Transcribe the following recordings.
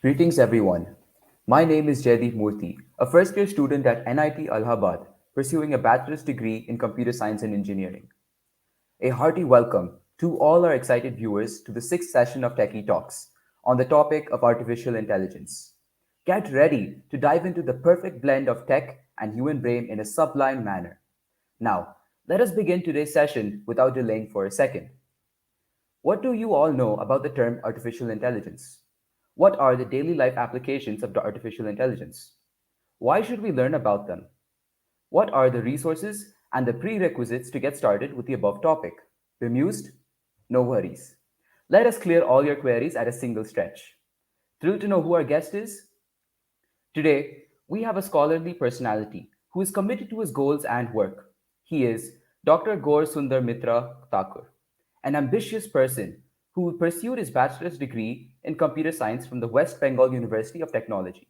Greetings, everyone. My name is Jaideep Murthy, a first year student at NIT Allahabad, pursuing a bachelor's degree in computer science and engineering. A hearty welcome to all our excited viewers to the sixth session of Techie Talks on the topic of artificial intelligence. Get ready to dive into the perfect blend of tech and human brain in a sublime manner. Now, let us begin today's session without delaying for a second. What do you all know about the term artificial intelligence? What are the daily life applications of the artificial intelligence? Why should we learn about them? What are the resources and the prerequisites to get started with the above topic? Bemused? No worries. Let us clear all your queries at a single stretch. Thrilled to know who our guest is? Today, we have a scholarly personality who is committed to his goals and work. He is Dr. Gour Sundar Mitra Thakur, an ambitious person who pursued his bachelor's degree in computer science from the West Bengal University of Technology.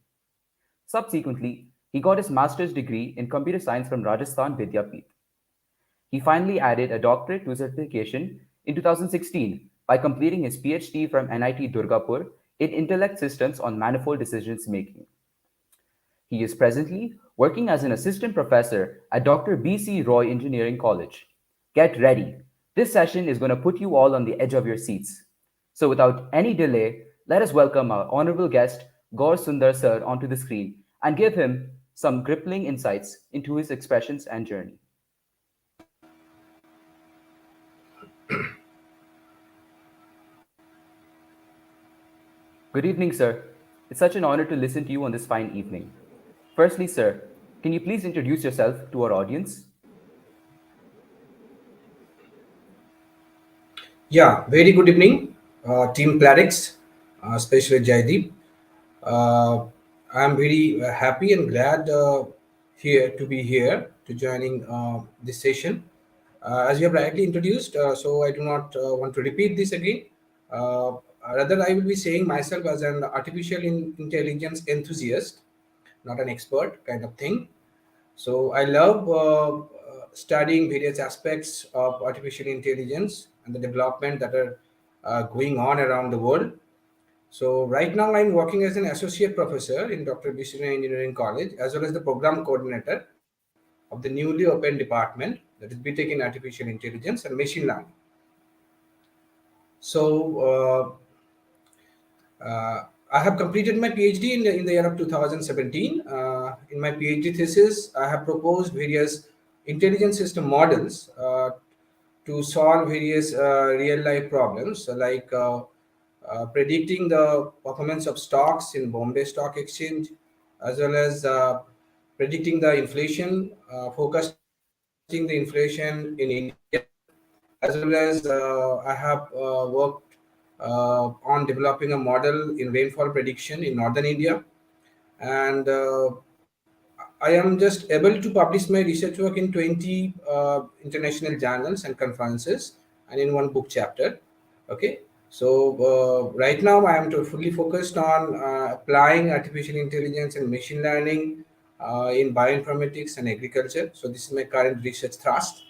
Subsequently, he got his master's degree in computer science from Rajasthan Vidyapeeth. He finally added a doctorate to his certification in 2016 by completing his PhD from NIT Durgapur in intellect systems on manifold decisions making. He is presently working as an assistant professor at Dr. B.C. Roy Engineering College. Get ready. This session is going to put you all on the edge of your seats. So, without any delay, let us welcome our honorable guest, Gour Sundar Sir, onto the screen and give him some crippling insights into his expressions and journey. Good evening, sir. It's such an honor to listen to you on this fine evening. Firstly, sir, can you please introduce yourself to our audience? Yeah, very good evening, Team Clarix, especially Jaideep. I'm very happy and glad here to be here to joining this session. As you have rightly introduced, so I do not want to repeat this again. Rather, I will be saying myself as an intelligence enthusiast, not an expert kind of thing. So I love studying various aspects of artificial intelligence and the development that are going on around the world. So right now I'm working as an associate professor in Dr. B.C. Engineering College as well as the program coordinator of the newly opened department that is BTech in Artificial Intelligence and Machine Learning. So I have completed my PhD in the year of 2017. In my PhD thesis, I have proposed various intelligence system models to solve various real life problems predicting the performance of stocks in Bombay Stock Exchange, as well as predicting the inflation, forecasting the inflation in India, as well as I have worked on developing a model in rainfall prediction in northern India, and I am just able to publish my research work in 20 international journals and conferences, and in one book chapter. Okay, so right now I am fully focused on applying artificial intelligence and machine learning in bioinformatics and agriculture. So this is my current research thrust.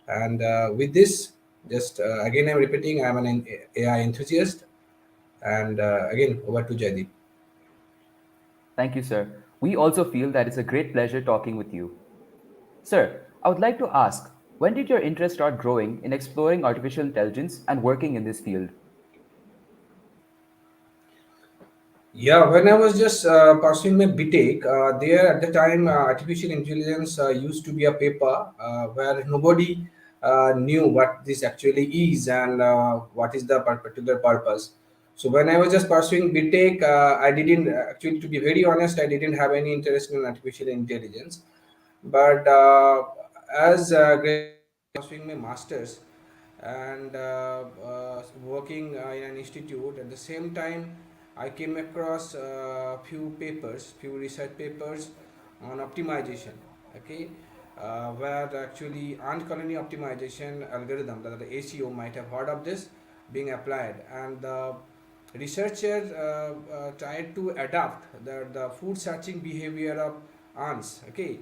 And with this, just again, I'm repeating, I'm an AI enthusiast. And again, over to Jaideep. Thank you, sir. We also feel that it's a great pleasure talking with you. Sir, I would like to ask, when did your interest start growing in exploring artificial intelligence and working in this field? Yeah, when I was just pursuing my BTech, there at the time, artificial intelligence used to be a paper where nobody knew what this actually is and what is the particular purpose. So when I was just pursuing BTech, I didn't actually, to be very honest, I didn't have any interest in artificial intelligence. But as graduating and pursuing my masters and working in an institute at the same time, I came across a few research papers on optimization. Okay, where actually ant colony optimization algorithm, that the ACO, might have heard of this, being applied, and the researchers tried to adapt the food searching behavior of ants. Okay,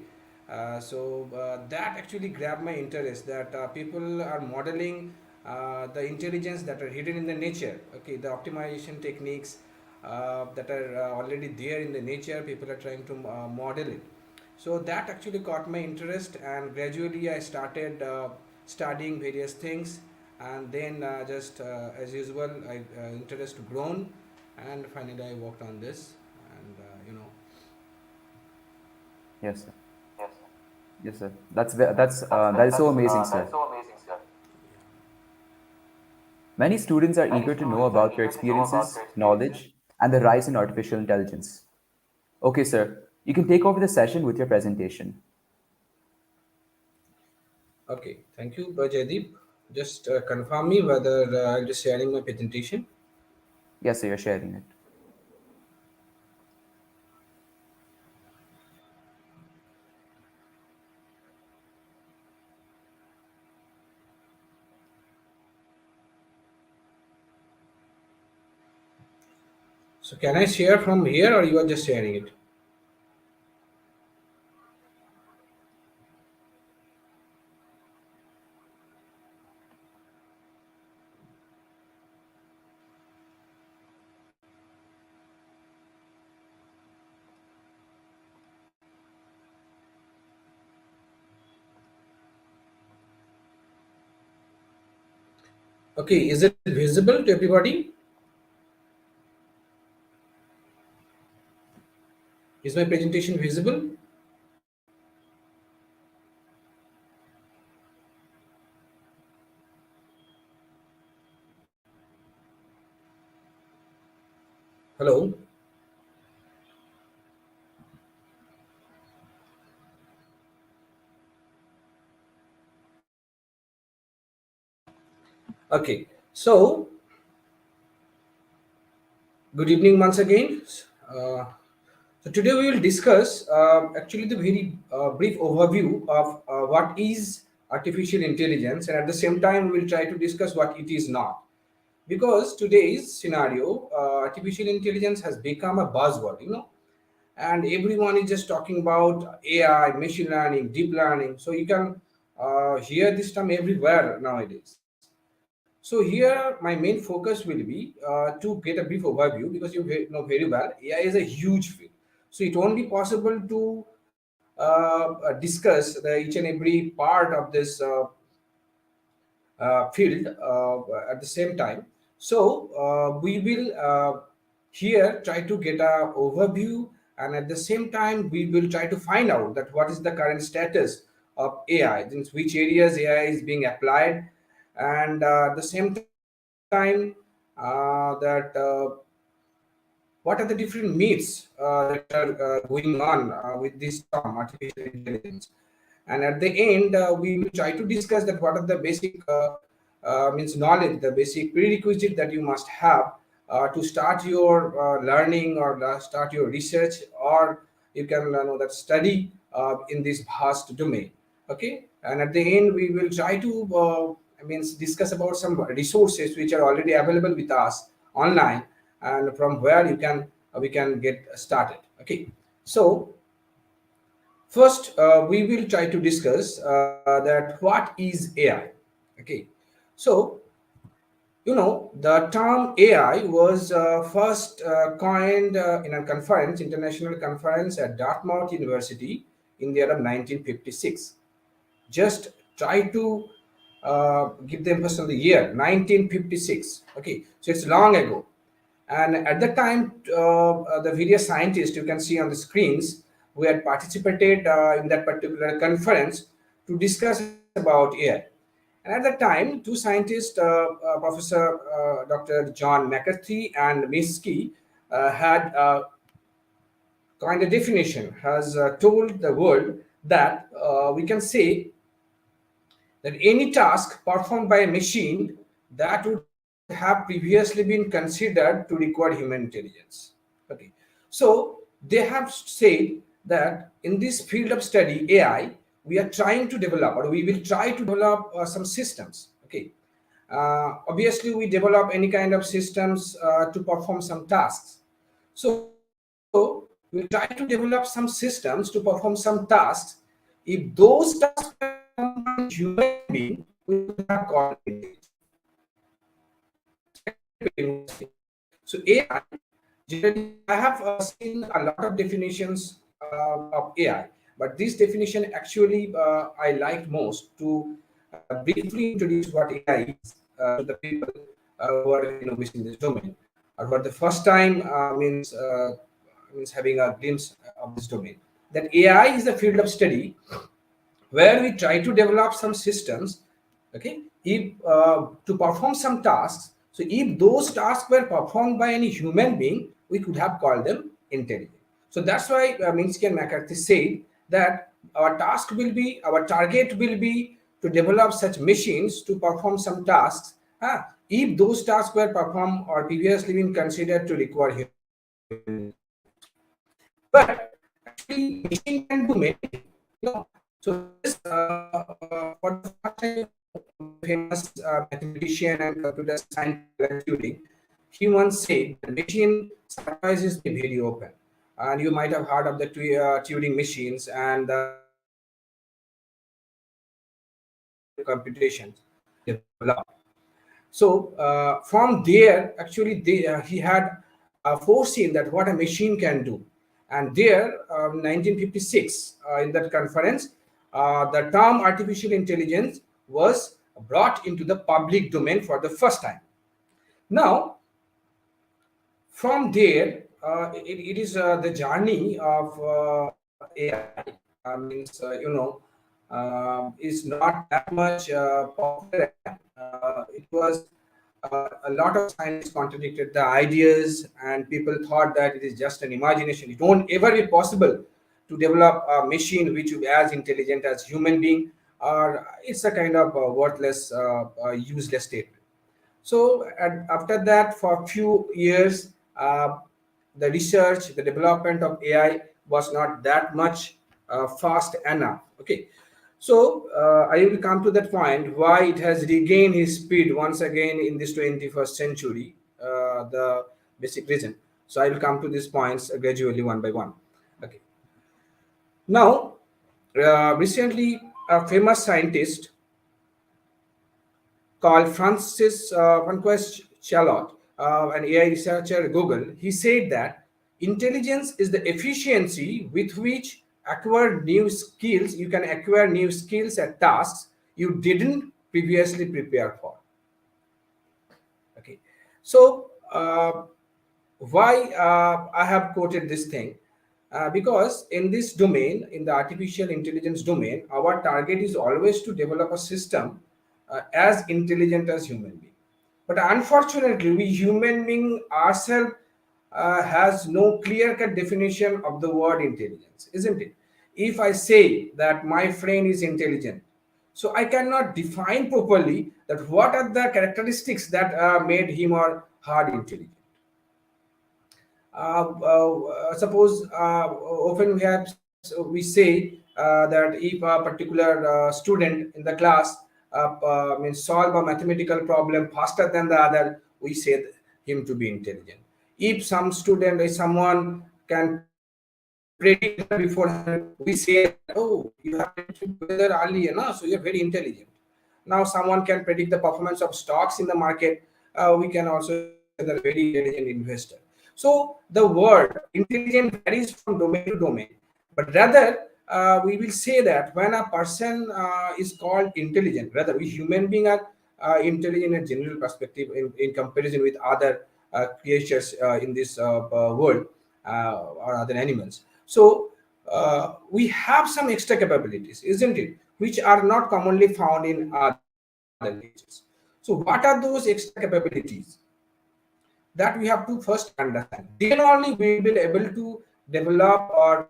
that actually grabbed my interest, that people are modeling the intelligence that are hidden in the nature. Okay, the optimization techniques that are already there in the nature. People are trying to model it. So that actually caught my interest, and gradually I started studying various things, and then just as usual, interest grown, and finally I worked on this, and Yes, sir. Yes, sir. That is so amazing, sir. Many students are eager to know about your experiences, knowledge, and the rise in artificial intelligence. Okay, sir, you can take over the session with your presentation. Okay, thank you, Jaideep. Just confirm me whether I'm just sharing my presentation. Yes, sir, you're sharing it. So can I share from here, or you are just sharing it? Okay, is it visible to everybody? Is my presentation visible? Hello? Okay, so good evening once again. Uh, so today we will discuss actually the very brief overview of what is artificial intelligence, and at the same time we will try to discuss what it is not. Because today's scenario, artificial intelligence has become a buzzword, and everyone is just talking about AI, machine learning, deep learning. So you can hear this term everywhere nowadays. So here, my main focus will be to get a brief overview, because you know very well AI is a huge field. So it won't be possible to discuss each and every part of this field at the same time. So we will here try to get a overview, and at the same time we will try to find out that what is the current status of AI, in which areas AI is being applied, and at the same time that what are the different myths that are going on with this term artificial intelligence. And at the end we will try to discuss that what are the basic means knowledge, the basic prerequisite that you must have to start your learning, or start your research, or you can know that study in this vast domain. Okay, and at the end we will try to means discuss about some resources which are already available with us online, and from where you can we can get started. Okay, so first we will try to discuss that what is AI. Okay, so the term AI was first coined in a conference, international conference at Dartmouth University in the year of 1956. Just try to give the emphasis on the year 1956. Okay, so it's long ago. And at the time, the various scientists you can see on the screens who had participated in that particular conference to discuss about AI. And at that time, two scientists, Professor Dr. John McCarthy and Minsky, had coined a definition, has told the world that we can say that any task performed by a machine that would have previously been considered to require human intelligence. Okay, so they have said that in this field of study AI, we are trying to develop, or we will try to develop some systems. Okay, obviously we develop any kind of systems to perform some tasks. So we'll try to develop some systems to perform some tasks. If those tasks were performed by a human being, we would have called it intelligence. Second very most thing. So AI Generally, I have seen a lot of definitions of AI, but this definition actually I liked most to briefly introduce what AI is to the people who are visiting this domain, or what the first time means having a glimpse of this domain. That AI is the field of study where we try to develop some systems, okay, if to perform some tasks. So if those tasks were performed by any human being, we could have called them intelligent. So that's why Minsky and McCarthy said that our target will be to develop such machines to perform some tasks, if those tasks were performed or previously been considered to require human intelligence. But actually machine can do many things, so this for the first time, the famous mathematician and computer scientist Alan Turing, he once said that machine surprises me very open. And you might have heard of the Turing machines and the computations developed. So from there, actually, he had foreseen that what a machine can do. And there, 1956, in that conference, the term artificial intelligence was brought into the public domain for the first time. Now, from there, it is the journey of AI. Is not that much popular. It was a lot of scientists contradicted the ideas, and people thought that it is just an imagination. It won't ever be possible to develop a machine which is as intelligent as human being, or it's a kind of worthless, useless statement. So after that, for a few years, the research, the development of AI was not that much fast enough. Okay, so I will come to that point why it has regained its speed once again in this 21st century. The basic reason. So I will come to these points gradually one by one. Okay. Now, recently, a famous scientist called Francis Francois Chalot, an AI researcher at Google, he said that intelligence is the efficiency with which acquire new skills. You can acquire new skills at tasks you didn't previously prepare for. Okay, so why I have quoted this thing? Because in this domain, in the artificial intelligence domain, our target is always to develop a system as intelligent as human being. But unfortunately, we human being ourselves has no clear-cut definition of the word intelligence, isn't it? If I say that my friend is intelligent, so I cannot define properly that what are the characteristics that made him or her intelligent. Suppose often we say that if a particular student in the class means solve a mathematical problem faster than the other, we say him to be intelligent. If some student, if someone can predict weather beforehand, we say, oh, you have predicted weather earlier, no? So you're very intelligent. Now someone can predict the performance of stocks in the market. We can also say that very intelligent investor. So the word intelligent varies from domain to domain, but rather we will say that when a person is called intelligent, rather we human being are intelligent in a general perspective in comparison with other creatures in this world or other animals. So we have some extra capabilities, isn't it, which are not commonly found in other creatures. So what are those extra capabilities that we have to first understand? Then only we will be able to develop or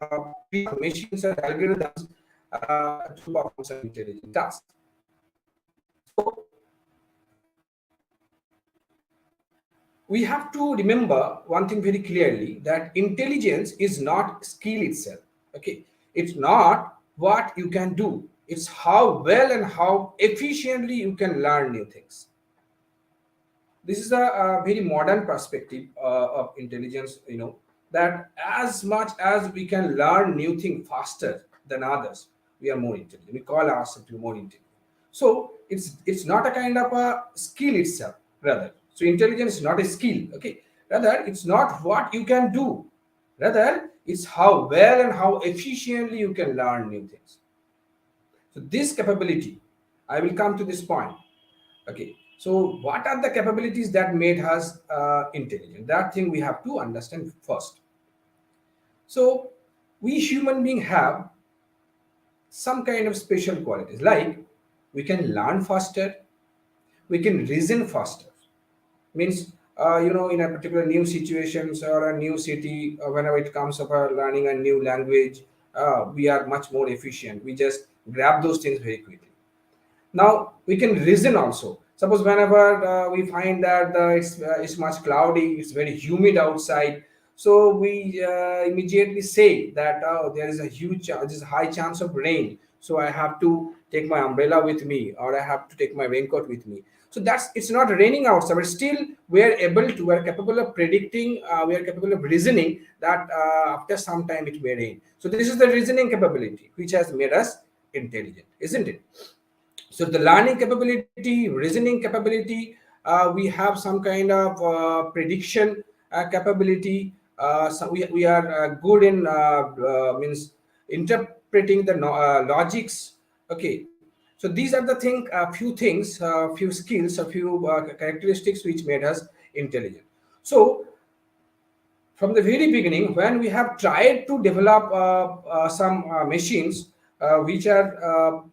create some machines or algorithms to perform some intelligent tasks. So we have to remember one thing very clearly, that intelligence is not skill itself. Okay, it's not what you can do, it's how well and how efficiently you can learn new things. This is a very modern perspective of intelligence, that as much as we can learn new thing faster than others, we are more intelligent, we call ourselves to be more intelligent. So it's not a kind of a skill itself, rather. So intelligence is not a skill. Okay, Rather, it's not what you can do. Rather, it's how well and how efficiently you can learn new things. So this capability, I will come to this point. Okay. So what are the capabilities that made us intelligent? That thing we have to understand first. So we human beings have some kind of special qualities, like we can learn faster, we can reason faster. Means in a particular new situations or a new city, whenever it comes of learning a new language, we are much more efficient. We just grab those things very quickly. Now we can reason also. Suppose whenever we find that it's much cloudy, it's very humid outside, so we immediately say that, oh, there is a there's a high chance of rain, so I have to take my umbrella with me, or I have to take my raincoat with me. So that's, it's not raining outside, but still we're capable of predicting, we are capable of reasoning that after some time it may rain. So this is the reasoning capability which has made us intelligent, isn't it? So the learning capability, reasoning capability, we have some kind of prediction capability. So we are good in means interpreting the logics. Okay, so these are the thing, few things, few skills, a few characteristics which made us intelligent. So from the very beginning, when we have tried to develop some machines which are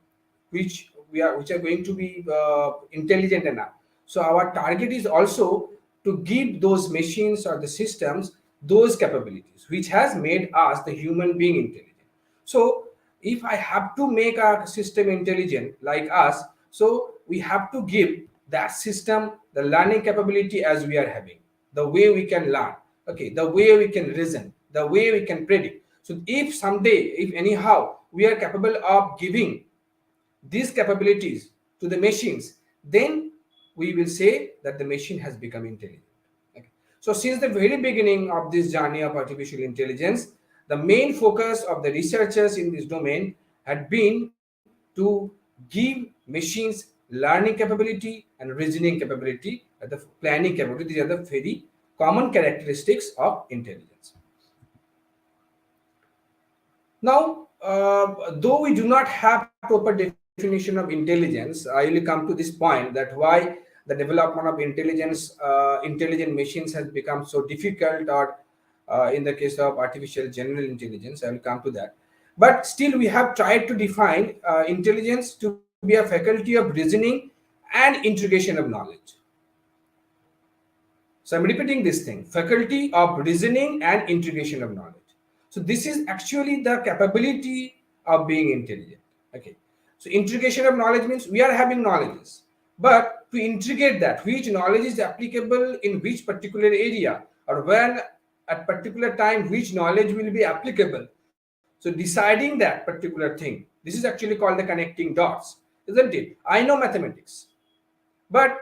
going to be intelligent enough, so our target is also to give those machines or the systems those capabilities which has made us the human being intelligent. So if I have to make a system intelligent like us, so we have to give that system the learning capability as we are having, the way we can learn, okay, the way we can reason, the way we can predict. So if someday, if anyhow we are capable of giving these capabilities to the machines, then we will say that the machine has become intelligent. Okay. So since the very beginning of this journey of artificial intelligence, the main focus of the researchers in this domain had been to give machines learning capability and reasoning capability and the planning capability. These are the very common characteristics of intelligence. Now, though we do not have proper definition of intelligence, I will come to this point that why the development of intelligent machines has become so difficult, or in the case of artificial general intelligence, I will come to that. But still, we have tried to define intelligence to be a faculty of reasoning and integration of knowledge. So I'm repeating this thing, faculty of reasoning and integration of knowledge. So this is actually the capability of being intelligent. Okay. So integration of knowledge means we are having knowledges, but to integrate that, which knowledge is applicable in which particular area, or when at particular time which knowledge will be applicable. So deciding that particular thing, this is actually called the connecting dots, isn't it? I know mathematics, but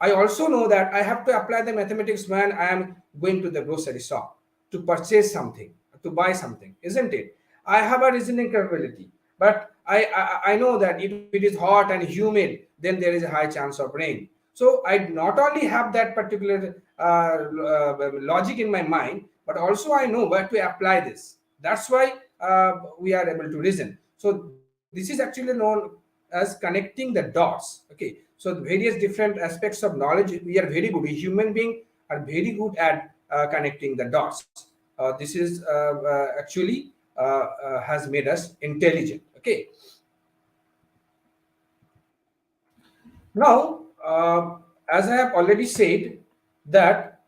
I also know that I have to apply the mathematics when I am going to the grocery shop to purchase something, to buy something, isn't it? I have a reasoning capability, but I know that if it is hot and humid, then there is a high chance of rain. So I not only have that particular logic in my mind, but also I know where to apply this. That's why we are able to reason. So this is actually known as connecting the dots. Okay, so the various different aspects of knowledge, we are very good, we human beings are very good at connecting the dots. This is actually has made us intelligent. Okay, now as I have already said that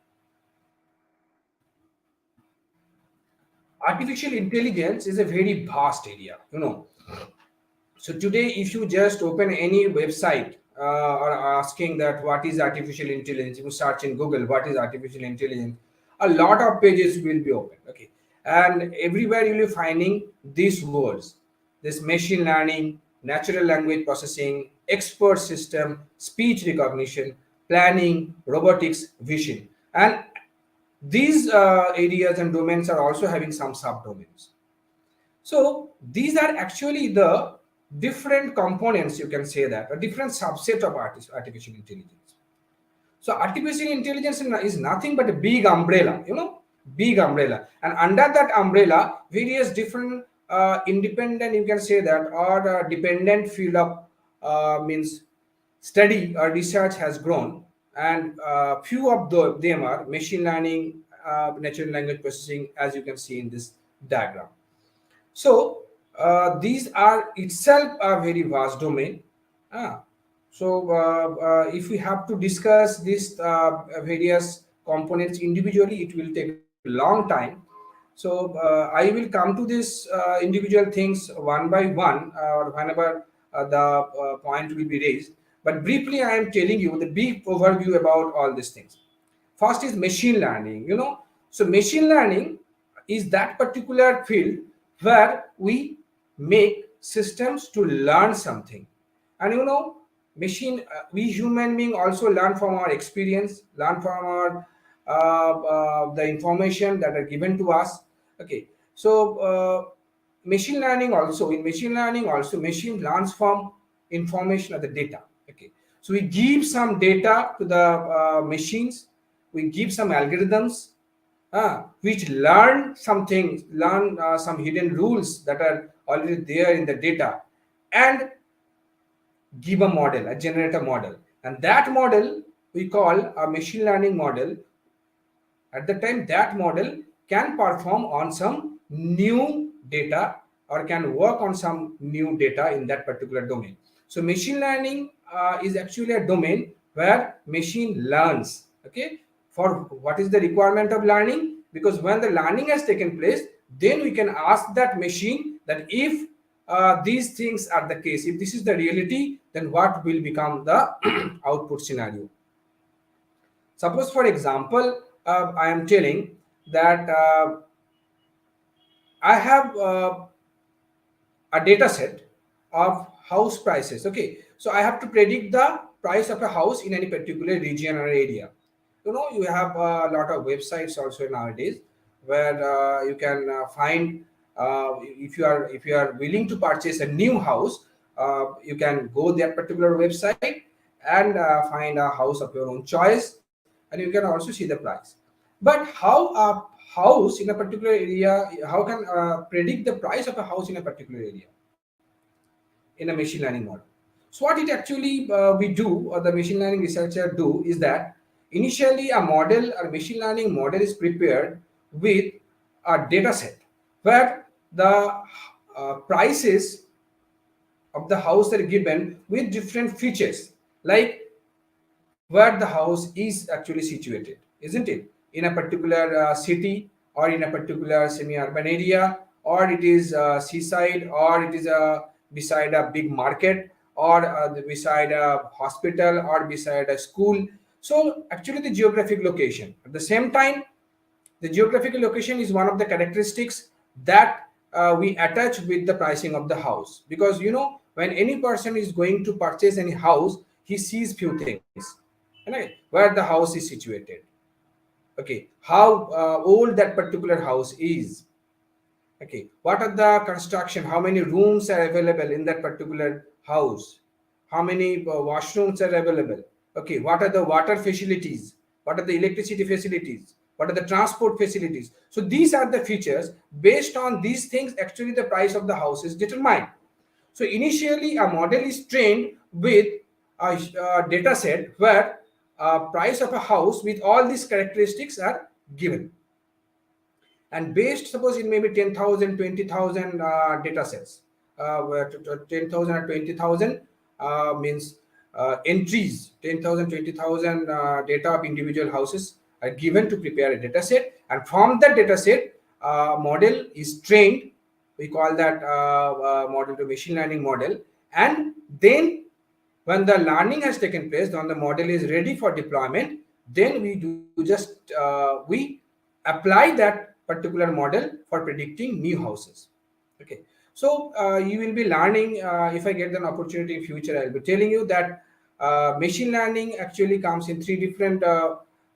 artificial intelligence is a very vast area, So today, if you just open any website or asking that what is artificial intelligence, you search in Google what is artificial intelligence, a lot of pages will be open. Okay, and everywhere you will be finding these words: this machine learning, natural language processing, expert system, speech recognition, planning, robotics, vision, and these areas and domains are also having some subdomains. So these are actually the different components, you can say that, a different subset of artificial intelligence. So artificial intelligence is nothing but a big umbrella, big umbrella. And under that umbrella, various different independent, you can say that, or dependent field of means study or research has grown. And few of them are machine learning, natural language processing, as you can see in this diagram. So these are itself a very vast domain. Ah, so if we have to discuss these various components individually, it will take a long time. So I will come to this individual things one by one, or whenever the point will be raised. But briefly, I am telling you the big overview about all these things. First is machine learning. So machine learning is that particular field where we make systems to learn something. And machine we human being also learn from our experience, learn from our the information that are given to us. Okay, so machine learning also machine learns from information of the data. Okay, so we give some data to the machines, we give some algorithms which learn something, learn some hidden rules that are already there in the data, and give a model, a generator model. And that model we call a machine learning model. At the time, that model can perform on some new data or can work on some new data in that particular domain. So machine learning is actually a domain where machine learns. Okay, for what is the requirement of learning? Because when the learning has taken place, then we can ask that machine that if these things are the case, if this is the reality, then what will become the output scenario. Suppose, for example, I am telling that I have a data set of house prices. Okay, so I have to predict the price of a house in any particular region or area. You have a lot of websites also nowadays where you can find, if you are willing to purchase a new house, you can go that particular website and find a house of your own choice, and you can also see the price. But how a house in a particular area, how can predict the price of a house in a particular area in a machine learning model? So what it actually we do, or the machine learning researcher do, is that initially a model or machine learning model is prepared with a data set where the prices of the house are given with different features, like where the house is actually situated, isn't it? In a particular city, or in a particular semi-urban area, or it is seaside, or it is beside a big market, or beside a hospital, or beside a school. So actually the geographic location. At the same time, the geographical location is one of the characteristics that we attach with the pricing of the house, because when any person is going to purchase any house, he sees few things, right? Where the house is situated, okay, how old that particular house is, okay, what are the construction, how many rooms are available in that particular house, how many washrooms are available, okay, what are the water facilities, what are the electricity facilities, what are the transport facilities. So these are the features. Based on these things, actually the price of the house is determined. So initially a model is trained with a data set where price of a house with all these characteristics are given, and based, suppose it may be 10,000, 20,000 data sets, where 10,000 or 20,000 means entries, 10,000, 20,000 data of individual houses are given to prepare a data set, and from that data set model is trained. We call that model to machine learning model. And then when the learning has taken place, when the model is ready for deployment, then we do just we apply that particular model for predicting new houses. Okay, so you will be learning, if I get an opportunity in future, I'll be telling you that machine learning actually comes in three different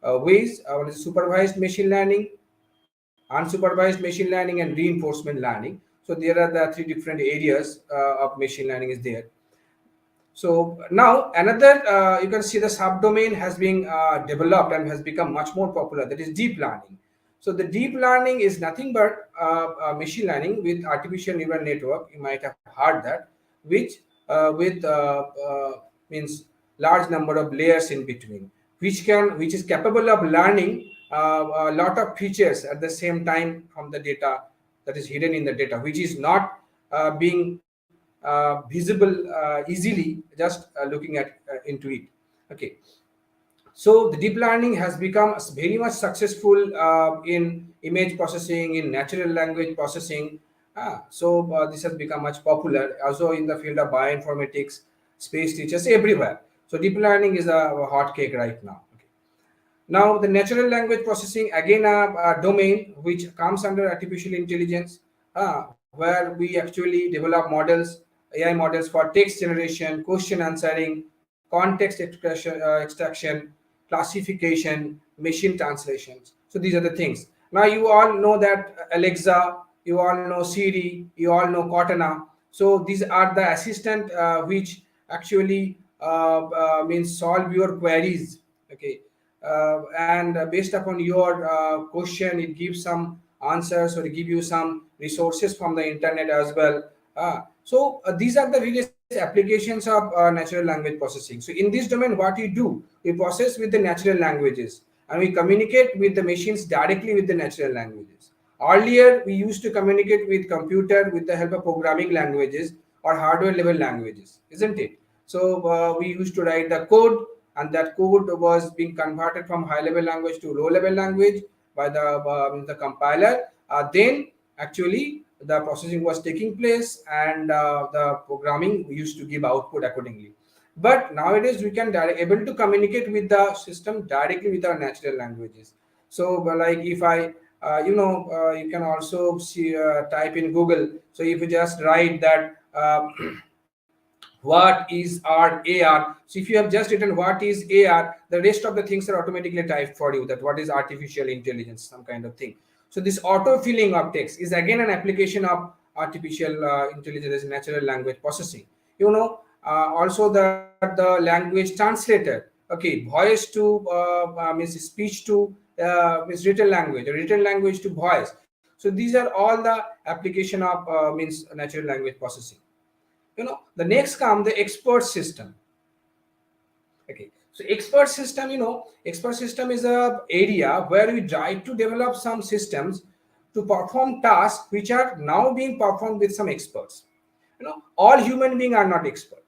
ways. One is supervised machine learning, unsupervised machine learning, and reinforcement learning. So there are the three different areas of machine learning is there. So now another, you can see the subdomain has been developed and has become much more popular. That is deep learning. So the deep learning is nothing but machine learning with artificial neural network. You might have heard that, which with means large number of layers in between, which is capable of learning a lot of features at the same time from the data that is hidden in the data, which is not being visible easily just looking at into it. Okay, so the deep learning has become very much successful in image processing, in natural language processing. So this has become much popular also in the field of bioinformatics, space teachers, everywhere. So deep learning is a hot cake right now. Okay. Now, the natural language processing, again, a domain which comes under artificial intelligence, where we actually develop models, AI models for text generation, question answering, context extraction, classification, machine translations. So these are the things. Now, you all know that Alexa, you all know Siri, you all know Cortana. So these are the assistant which actually means solve your queries. Okay, and based upon your question, it gives some answers or give you some resources from the internet as well. So these are the various applications of natural language processing. So in this domain, what we do, we process with the natural languages and we communicate with the machines directly with the natural languages. Earlier, we used to communicate with computer with the help of programming languages or hardware level languages, isn't it? So we used to write the code, and that code was being converted from high level language to low level language by the compiler. Then actually the processing was taking place, and the programming used to give output accordingly. But nowadays we can able to communicate with the system directly with our natural languages. So like if I you can also see type in Google. So if you just write that what is AR. So if you have just written what is AR, the rest of the things are automatically typed for you, that what is artificial intelligence, some kind of thing. So this auto filling of text is again an application of artificial intelligence, natural language processing. Also the language translator. Okay, voice to means speech to means written language, or written language to voice. So these are all the application of means natural language processing. The next come the expert system. Okay, so expert system is a area where we try to develop some systems to perform tasks which are now being performed with some experts. All human beings are not expert,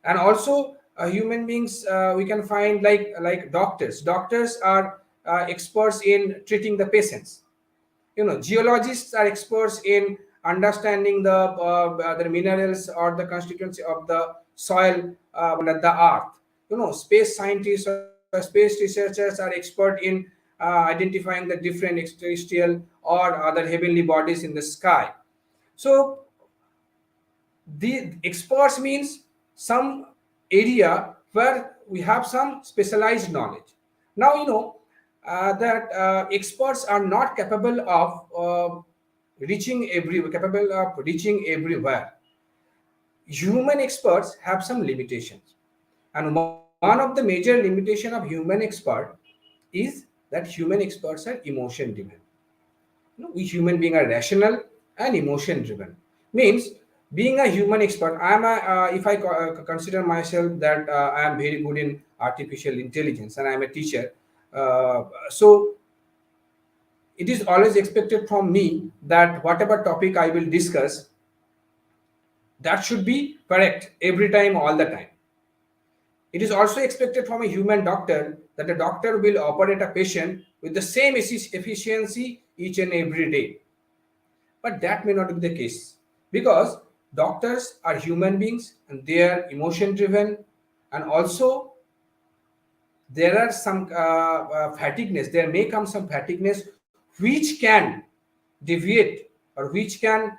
and also human beings we can find like doctors are experts in treating the patients. Geologists are experts in understanding the minerals or the constituency of the soil under the earth. Space scientists or space researchers are expert in identifying the different extraterrestrial or other heavenly bodies in the sky. So the experts means some area where we have some specialized knowledge. Now that experts are not capable of reaching everywhere. Human experts have some limitations, and one of the major limitation of human expert is that human experts are emotion driven. We human being are rational and emotion driven. Means being a human expert, I am a if I consider myself that I am very good in artificial intelligence and I am a teacher. So it is always expected from me that whatever topic I will discuss, that should be correct every time, all the time. It is also expected from a human doctor that a doctor will operate a patient with the same efficiency each and every day. But that may not be the case, because doctors are human beings and they are emotion driven, and also there are some fatigueness. There may come some fatigueness which can deviate, or which can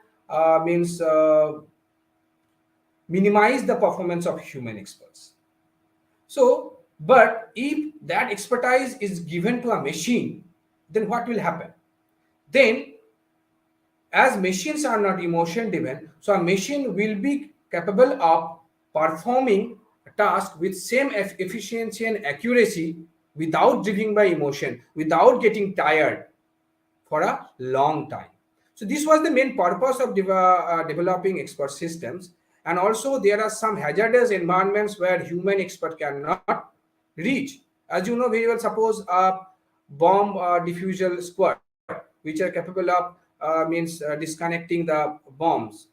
means minimize the performance of human experts. So, but if that expertise is given to a machine, then what will happen? Then, as machines are not emotion driven, so a machine will be capable of performing task with same efficiency and accuracy without driven by emotion, without getting tired for a long time. So this was the main purpose of developing expert systems. And also there are some hazardous environments where human expert cannot reach. As you know very well, suppose a bomb diffusal squad, which are capable of means disconnecting the bombs.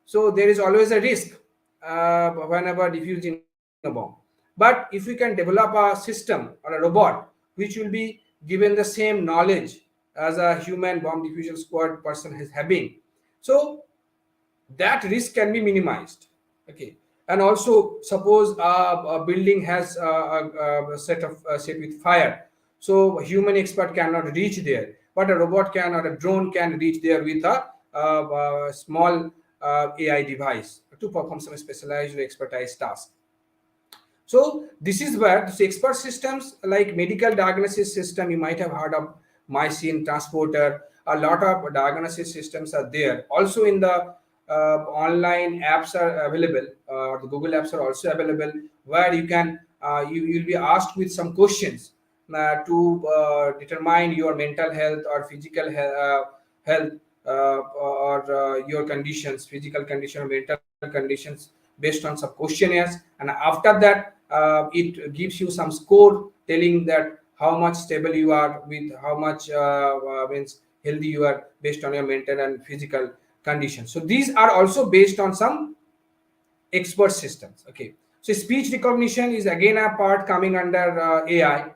So there is always a risk whenever diffusing a bomb. But if we can develop a system or a robot which will be given the same knowledge as a human bomb diffusion squad person is having, so that risk can be minimized. Okay. And also suppose a building has a set with fire, so a human expert cannot reach there, but a robot can or a drone can reach there with a small AI device to perform some specialized or expertise task. So this is where the expert systems like medical diagnosis system, you might have heard of machine transporter. A lot of diagnosis systems are there. Also in the online apps are available. The Google apps are also available, where you can you'll be asked with some questions to determine your mental health or physical health, or your conditions, physical condition or mental conditions, based on some questionnaires. And after that, it gives you some score telling that how much stable you are, with how much means healthy you are, based on your mental and physical conditions. So these are also based on some expert systems. Okay. So speech recognition is again a part coming under AI.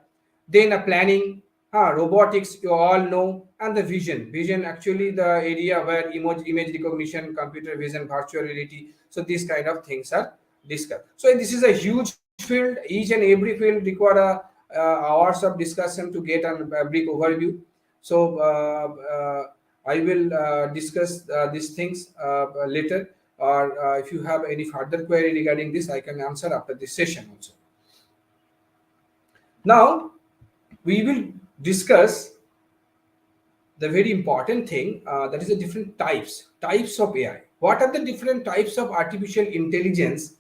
Then a planning, robotics, you all know, and the vision actually the area where image recognition, computer vision, virtual reality. So these kind of things are discussed. So this is a huge field. Each and every field require hours of discussion to get a brief overview. So I will discuss these things later, or if you have any further query regarding this, I can answer after this session also. Now we will discuss the very important thing, that is the different types of AI. What are the different types of artificial intelligence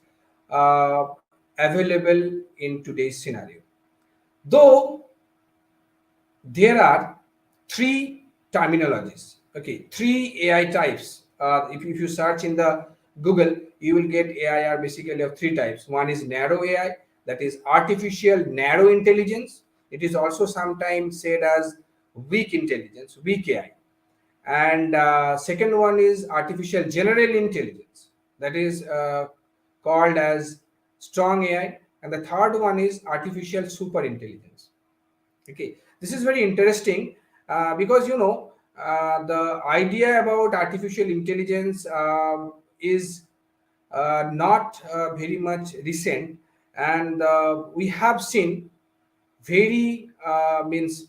available in today's scenario? Though there are three terminologies, okay, three AI types. If you search in the Google, you will get AI are basically of three types. One is narrow AI, that is artificial narrow intelligence. It is also sometimes said as weak intelligence, weak AI. And second one is artificial general intelligence, that is called as strong AI. And the third one is artificial super intelligence. Okay, this is very interesting because the idea about artificial intelligence is not very much recent, and we have seen very means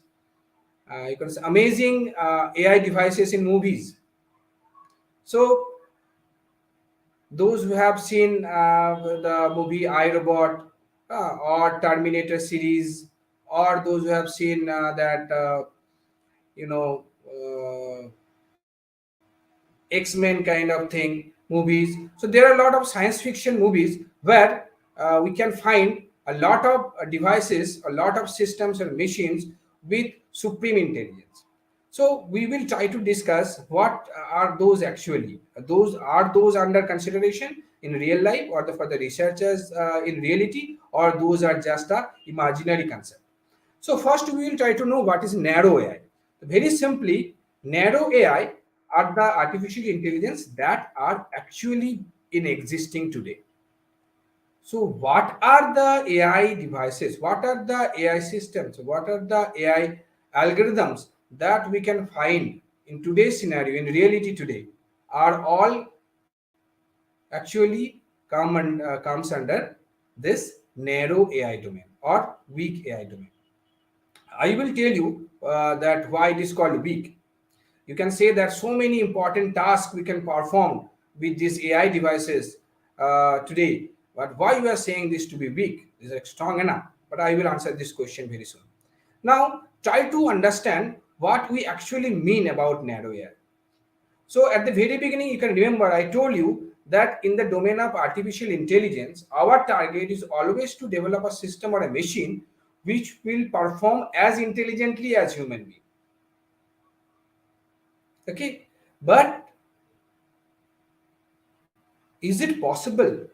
you can say amazing AI devices in movies. So those who have seen the movie I Robot, or Terminator series, or those who have seen that you know X-Men kind of thing movies. So there are a lot of science fiction movies where we can find a lot of devices, a lot of systems and machines with supreme intelligence. So we will try to discuss what are those actually. Those under consideration in real life, or for the researchers in reality, or those are just a imaginary concept. So first we will try to know what is narrow AI. Very simply, narrow AI are the artificial intelligence that are actually in existing today. So what are the AI devices? What are the AI systems? What are the AI algorithms that we can find in today's scenario, in reality today, are all actually comes under this narrow AI domain or weak AI domain. I will tell you that why it is called weak. You can say that so many important tasks we can perform with these AI devices today. But why you are saying this to be weak? Is it strong enough? But I will answer this question very soon. Now, try to understand what we actually mean about narrow AI. So at the very beginning, you can remember I told you that in the domain of artificial intelligence, our target is always to develop a system or a machine which will perform as intelligently as human being. Okay, but is it possible,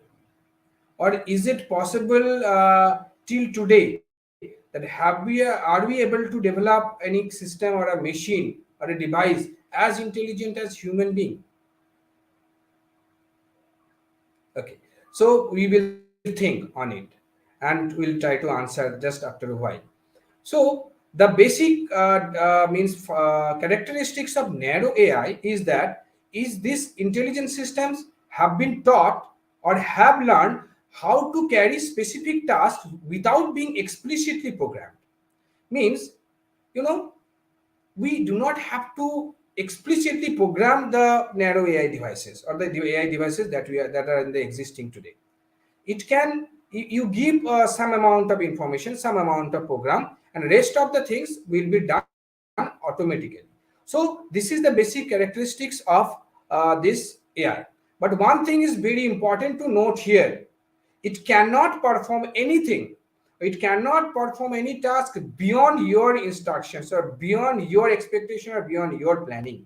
or is it possible till today, that are we able to develop any system or a machine or a device as intelligent as human being? Okay, so we will think on it, and we'll try to answer just after a while. So the basic means characteristics of narrow AI is that is these intelligent systems have been taught or have learned how to carry specific tasks without being explicitly programmed. Means, you know, we do not have to explicitly program the narrow AI devices or the AI devices that are in the existing today. It can, you give some amount of information, some amount of program, and rest of the things will be done automatically. So this is the basic characteristics of this AI. But one thing is very important to note here: it cannot perform anything, it cannot perform any task beyond your instructions or beyond your expectation or beyond your planning.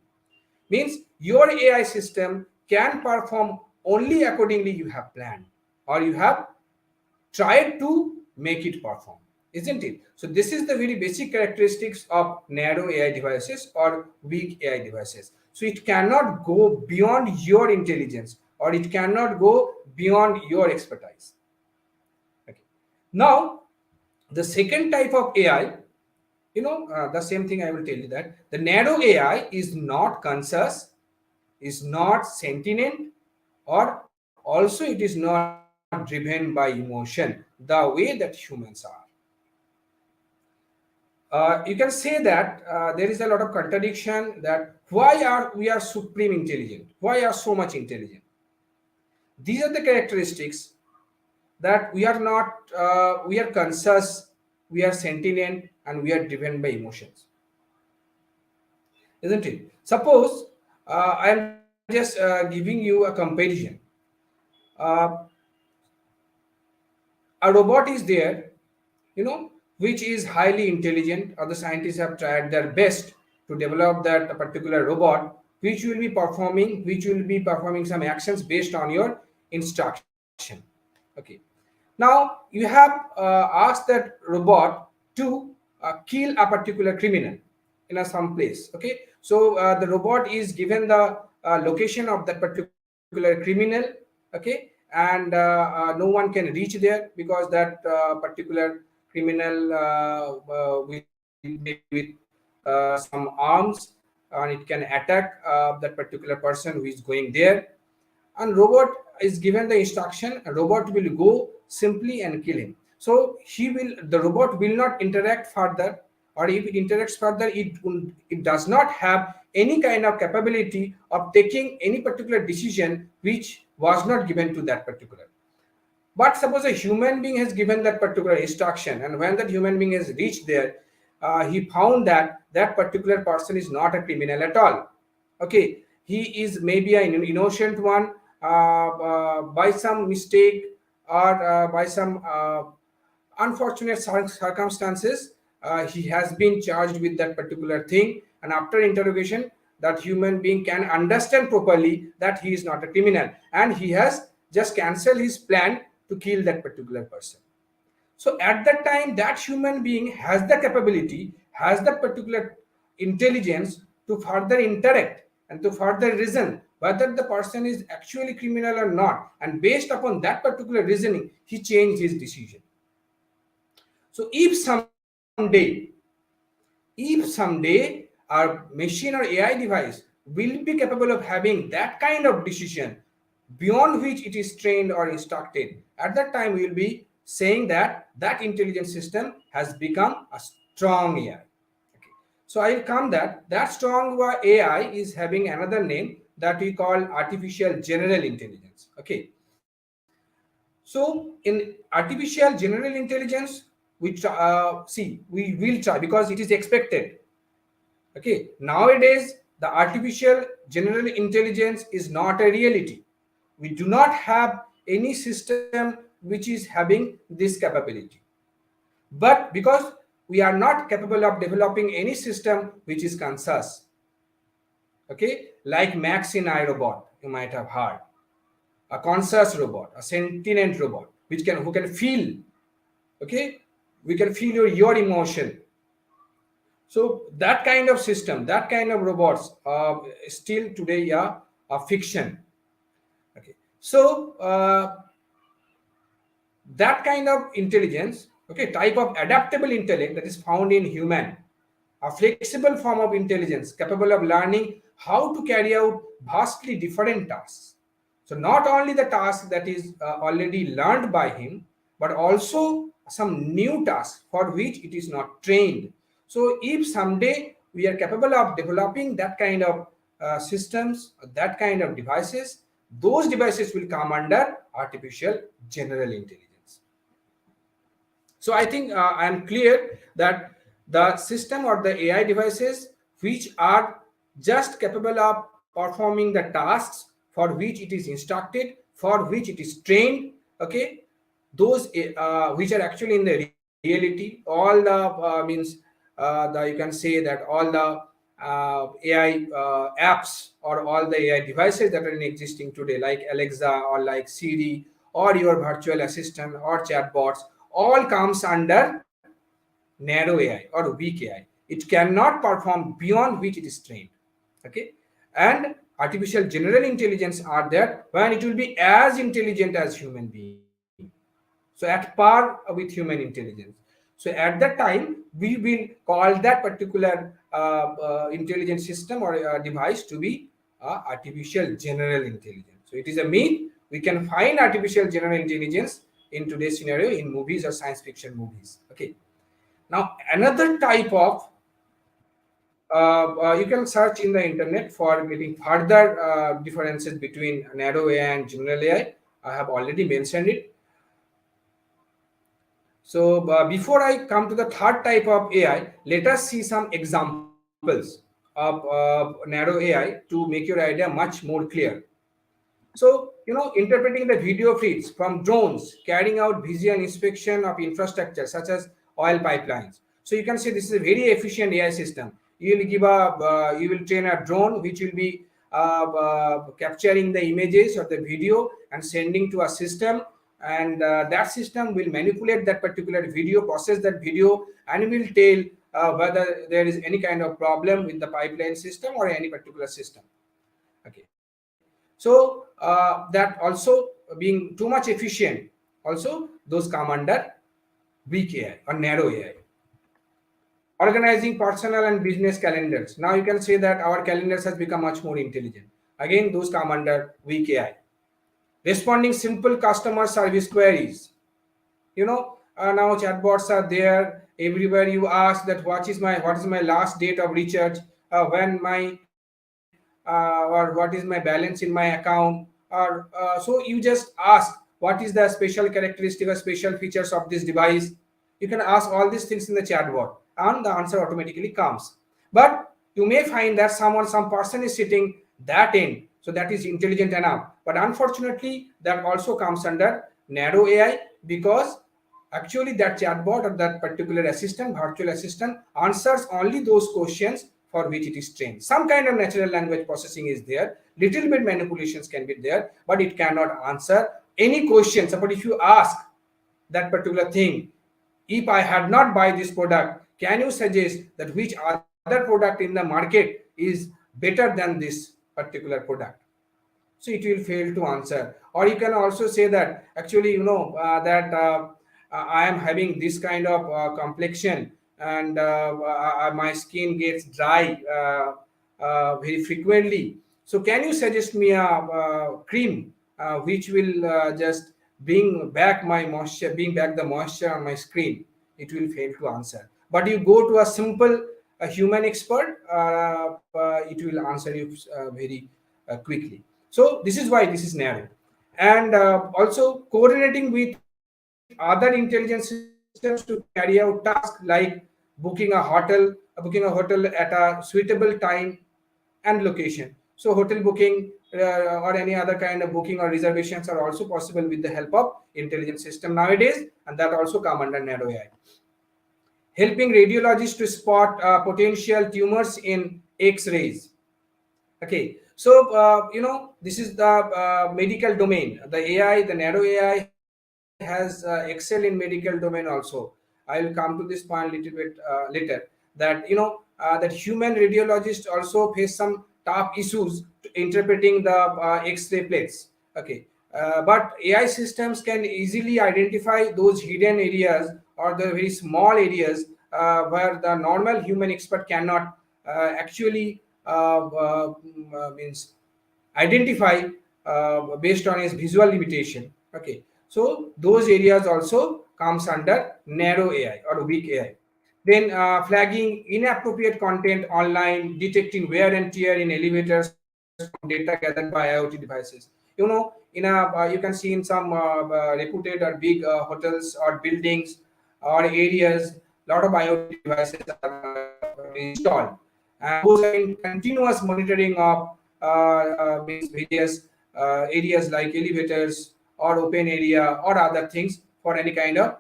Means your AI system can perform only accordingly you have planned or you have tried to make it perform, isn't it? So this is the very basic characteristics of narrow AI devices or weak AI devices. So it cannot go beyond your intelligence or it cannot go beyond your expertise. Okay. Now, the second type of AI, the same thing I will tell you, that the narrow AI is not conscious, is not sentient, or also it is not driven by emotion the way that humans are. You can say that there is a lot of contradiction, that why are we are supreme intelligent, why are so much intelligent. These are the characteristics, that we are not we are conscious, we are sentient, and we are driven by emotions, isn't it? Suppose I am just giving you a comparison. uh, a robot is there, which is highly intelligent, or the scientists have tried their best to develop that particular robot, which will be performing some actions based on your instruction. Okay. Now you have asked that robot to kill a particular criminal in some place. Okay, so the robot is given the location of that particular criminal. Okay, and no one can reach there, because that particular criminal will maybe with some arms, and it can attack that particular person who is going there. And robot is given the instruction, a robot will go simply and kill him. So the robot will not interact further, or if it interacts further, it does not have any kind of capability of taking any particular decision which was not given to that particular. But suppose a human being has given that particular instruction, and when that human being has reached there, he found that that particular person is not a criminal at all. Okay, he is maybe an innocent one, by some mistake, or by some unfortunate circumstances. He has been charged with that particular thing, and after interrogation, that human being can understand properly that he is not a criminal, and he has just cancelled his plan to kill that particular person. So at that time, that human being has the capability, has that particular intelligence to further interact and to further reason whether the person is actually criminal or not, and based upon that particular reasoning, he changed his decision. So if someday our machine or AI device will be capable of having that kind of decision beyond which it is trained or instructed, at that time we will be saying that that intelligent system has become a strong AI. Okay. So I will come that strong AI is having another name that we call artificial general intelligence. Okay. So in artificial general intelligence, we will try, because it is expected. Okay, nowadays the artificial general intelligence is not a reality. we do not have any system which is having this capability. But because we are not capable of developing any system which is conscious, okay, like Max in iRobot, you might have heard, a conscious robot, a sentient robot, which can who can feel, okay, we can feel your emotion. So that kind of system, that kind of robots, still today, yeah, a fiction. Okay, so that kind of intelligence, okay, type of adaptable intellect that is found in human, a flexible form of intelligence capable of learning how to carry out vastly different tasks. So not only the task that is already learned by him, but also some new tasks for which it is not trained. So if someday we are capable of developing that kind of systems, that kind of devices, those devices will come under artificial general intelligence. So I think I am clear that the system or the AI devices which are just capable of performing the tasks for which it is instructed, for which it is trained, okay, those which are actually in the reality, all the you can say that all the AI apps or all the AI devices that are in existing today, like Alexa or like Siri or your virtual assistant or chatbots, all comes under narrow AI or weak AI. It cannot perform beyond which it is trained. Okay, and artificial general intelligence are there when it will be as intelligent as human being. So at par with human intelligence. So at that time, we will call that particular intelligent system or device to be artificial general intelligence. So it is a myth. We can find artificial general intelligence in today's scenario in movies or science fiction movies. Okay. Now another type of you can search in the internet for getting further differences between narrow AI and general AI. I have already mentioned it. So before I come to the third type of AI, let us see some examples of narrow AI to make your idea much more clear. So, interpreting the video feeds from drones carrying out visual inspection of infrastructure such as oil pipelines. So you can say this is a very efficient AI system. You will train a drone which will be capturing the images or the video and sending to a system, and that system will manipulate that particular video, process that video, and will tell whether there is any kind of problem with the pipeline system or any particular system. Okay, so that also being too much efficient, also those come under weak AI or narrow AI. Organizing personal and business calendars, now you can say that our calendars has become much more intelligent. Again, those come under weak AI. Responding simple customer service queries, now chatbots are there everywhere. You ask that what is my last date of recharge, when my or what is my balance in my account, or so you just ask what is the special characteristic or special features of this device. You can ask all these things in the chatbot and the answer automatically comes. But you may find that some person is sitting that end, so that is intelligent enough, but unfortunately that also comes under narrow AI, because actually that chatbot or that particular assistant, virtual assistant, answers only those questions for which it is trained. Some kind of natural language processing is there, little bit manipulations can be there, but it cannot answer any question. But if you ask that particular thing, if I had not buy this product, can you suggest that which other product in the market is better than this particular product? So it will fail to answer. Or you can also say that actually that I am having this kind of complexion, and my skin gets dry very frequently. So can you suggest me a cream which will just bring back the moisture on my screen? It will fail to answer. But you go to a simple a human expert, it will answer you very quickly. So this is why this is narrow. And also coordinating with other intelligence systems to carry out tasks like booking a hotel at a suitable time and location. So hotel booking or any other kind of booking or reservations are also possible with the help of intelligent system nowadays, and that also come under narrow AI. Helping radiologists to spot potential tumors in X-rays. Okay, so this is the medical domain. The AI, the narrow AI, has excel in medical domain also. I will come to this point a little bit later. That that human radiologists also face some tough issues to interpreting the X-ray plates. Okay, but AI systems can easily identify those hidden areas or the very small areas where the normal human expert cannot actually means identify based on his visual limitation. Okay, so those areas also comes under narrow AI or weak AI. Then flagging inappropriate content online, detecting wear and tear in elevators from data gathered by IoT devices. In you can see in some reputed or big hotels or buildings or areas, lot of IoT devices are installed, and those are in continuous monitoring of means various areas like elevators or open area or other things for any kind of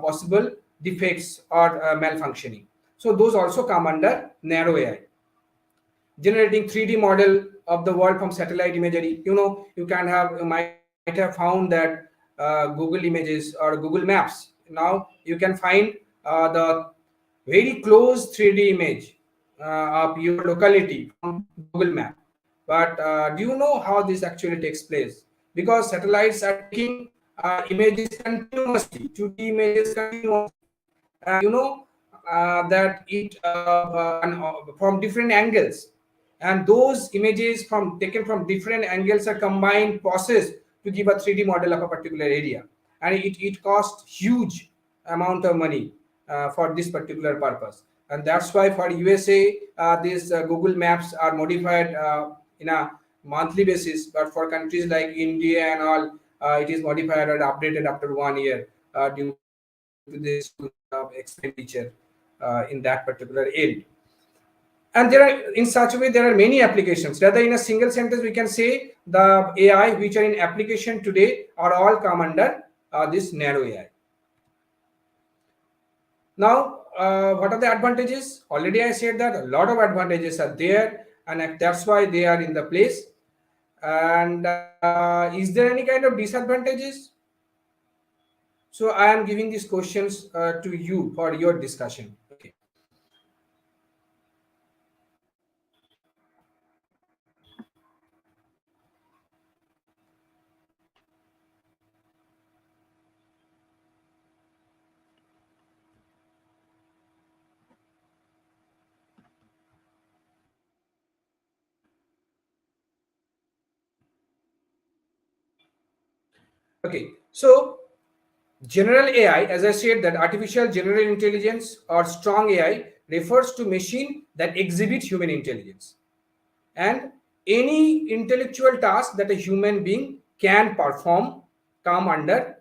possible defects or malfunctioning. So those also come under narrow AI. Generating 3D model of the world from satellite imagery. You might have found that Google Images or Google Maps. Now you can find the very close 3D image of your locality from Google Map. But do you know how this actually takes place? Because satellites are taking images continuously, 2D images continuously. That it from different angles, and those images from taken from different angles are combined, processed to give a 3D model of a particular area, and it costs huge amount of money for this particular purpose. And that's why for USA these Google Maps are modified in a monthly basis, but for countries like India and all, it is modified and updated after 1 year due to this expenditure in that particular end. And there are, in such a way, there are many applications. Rather, in a single sentence we can say the AI which are in application today are all come under this narrow AI. Now what are the advantages? Already I said that a lot of advantages are there, and that's why they are in the place. And is there any kind of disadvantages? So I am giving these questions to you for your discussion. Okay. Okay, so general AI, as I said, that artificial general intelligence or strong AI refers to machine that exhibit human intelligence, and any intellectual task that a human being can perform come under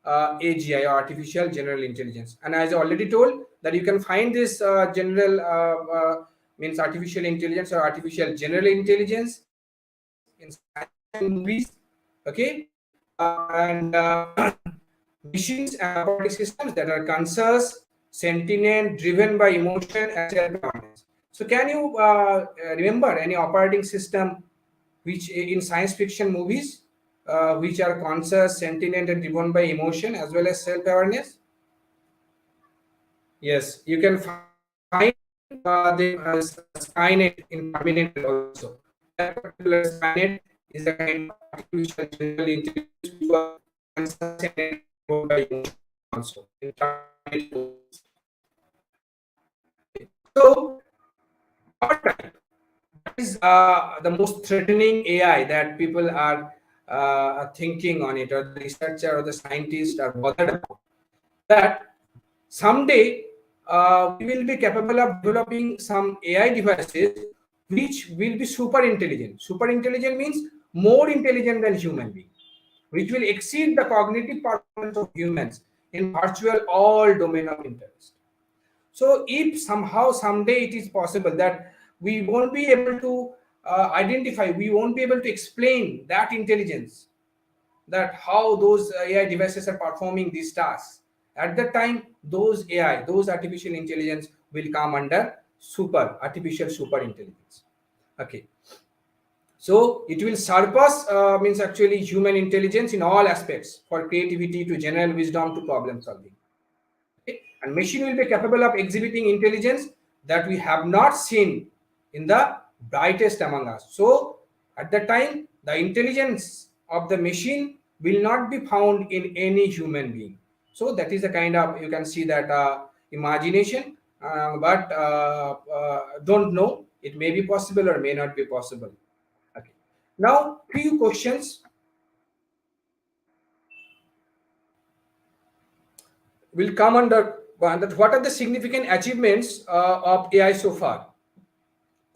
AGI or artificial general intelligence. And as I already told, that you can find this general means artificial intelligence or artificial general intelligence in science fiction movies. Okay, and machines and operating systems that are conscious, sentient, driven by emotion and self-awareness. So, can you remember any operating system which in science fiction movies which are conscious, sentient, and driven by emotion as well as self-awareness? Yes, you can find them as Skynet in Terminator also. That particular Skynet is a kind of artificial general intelligence which was conscious and driven by emotion also in Terminator. So, power type, that is the most threatening AI that people are thinking on it, or the researcher or the scientist are bothered about. That someday we will be capable of developing some AI devices which will be super intelligent. Super intelligent means more intelligent than human being, which will exceed the cognitive performance of humans in virtual all domain of interest. So if somehow someday it is possible that we won't be able to identify, we won't be able to explain that intelligence, that how those AI devices are performing these tasks. At that time, those AI, those artificial intelligence will come under artificial super intelligence. Okay, so it will surpass means actually human intelligence in all aspects, for creativity to general wisdom to problem solving. Okay? And machine will be capable of exhibiting intelligence that we have not seen in the brightest among us. So at the time, the intelligence of the machine will not be found in any human being. So that is a kind of, you can see that imagination, but don't know, it may be possible or may not be possible. Okay. Now few questions will come under one, that what are the significant achievements of AI so far.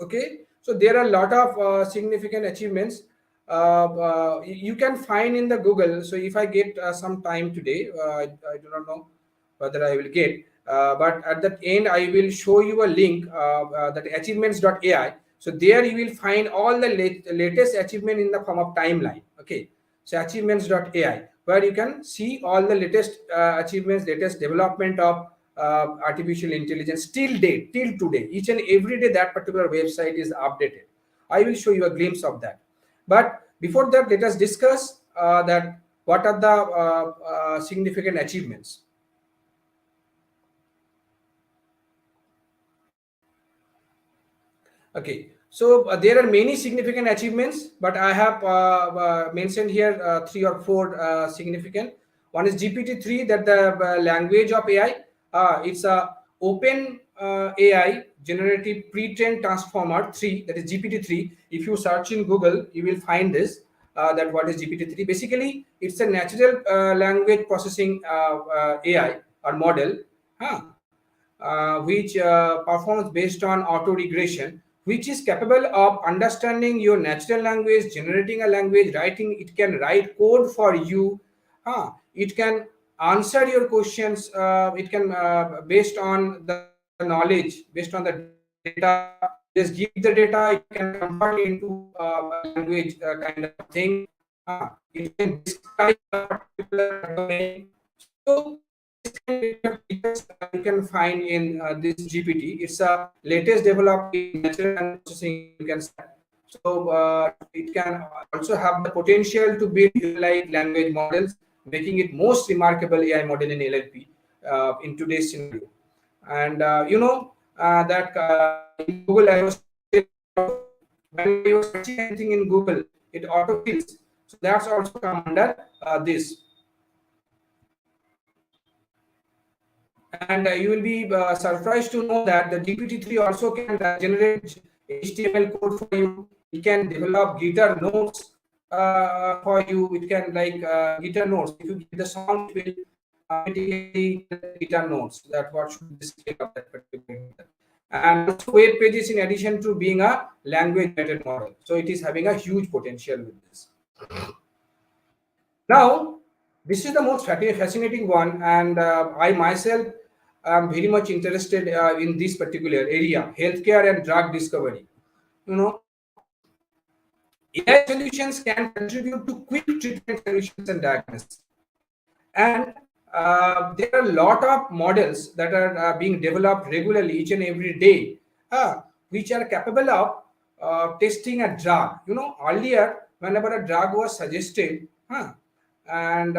Okay, so there are a lot of significant achievements you can find in the Google. So if I get some time today, I do not know whether I will get, but at the end I will show you a link, that achievements.ai. So there you will find all the latest achievement in the form of timeline. Okay, so achievements.ai, where you can see all the latest achievements, latest development of artificial intelligence till date, till today. Each and every day that particular website is updated. I will show you a glimpse of that. But before that, let us discuss that what are the significant achievements. Okay, so there are many significant achievements, but I have mentioned here three or four significant. One is GPT-3, that the language of AI. It's a open AI generative pre-trained transformer 3, that is GPT-3. If you search in Google, you will find this. That what is GPT-3? Basically, it's a natural language processing AI or model. Huh? Which performs based on auto regression, which is capable of understanding your natural language, generating a language, writing. It can write code for you. It can answer your questions. It can, based on the knowledge, based on the data, you just give the data, it can convert into a language kind of thing. It can describe a particular domain. So this kind of features you can find in this GPT. It's a latest developed in natural language processing, you can say. So it can also have the potential to build human-like language models, making it most remarkable AI model in LLP in today's scenario. And that in Google, I was when you are searching anything in Google, it autofills. So that's also come under this. And you will be surprised to know that the GPT-3 also can generate HTML code for you. It can develop guitar notes for you. It can like guitar notes. If you give the song, it will automatically get guitar notes. That what should be the scale of that particular guitar. And also web pages, in addition to being a language generated model. So it is having a huge potential with this. Now, this is the most fascinating one, and I myself am very much interested in this particular area, healthcare and drug discovery. You know, AI solutions can contribute to quick treatment solutions and diagnosis. And there are a lot of models that are being developed regularly each and every day, which are capable of testing a drug. Earlier, whenever a drug was suggested, and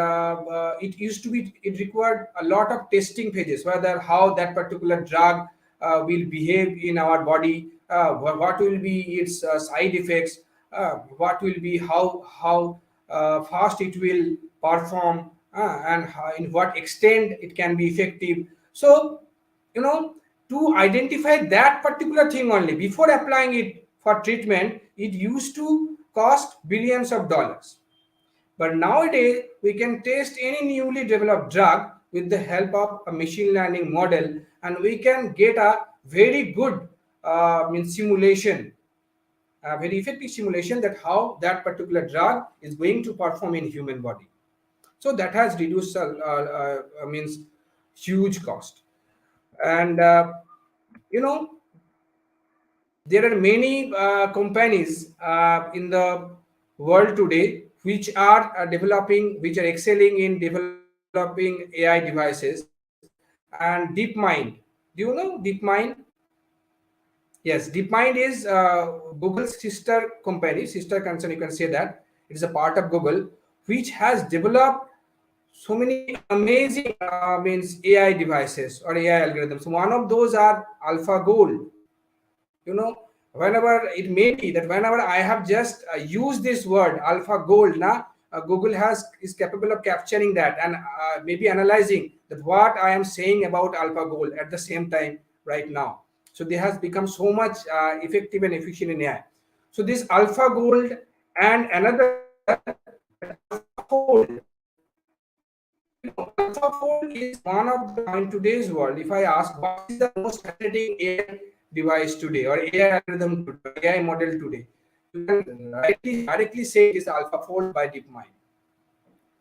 it used to be, it required a lot of testing phases, whether how that particular drug will behave in our body, what will be its side effects, what will be how fast it will perform, and in what extent it can be effective. So you know to identify that particular thing only before applying it for treatment, it used to cost billions of dollars. But nowadays, we can test any newly developed drug with the help of a machine learning model, and we can get a very good simulation, a very effective simulation, that how that particular drug is going to perform in human body. So that has reduced means huge cost. And you know there are many companies in the world today which are developing, which are excelling in developing AI devices. And DeepMind, do you know DeepMind? Yes, DeepMind is Google's sister company, sister concern, you can say that. It is a part of Google, which has developed so many amazing means AI devices or AI algorithms. One of those are AlphaGold. You know, whenever it may be that whenever I have just used this word AlphaGold, na Google has is capable of capturing that and maybe analyzing that what I am saying about AlphaGold at the same time right now. So they has become so much effective and efficient in AI. So this AlphaGold and another AlphaFold. AlphaFold is one of the, in today's world, if I ask what is the most fascinating AI device today or AI algorithm today or AI model today, you can rightly directly say it is AlphaFold by DeepMind.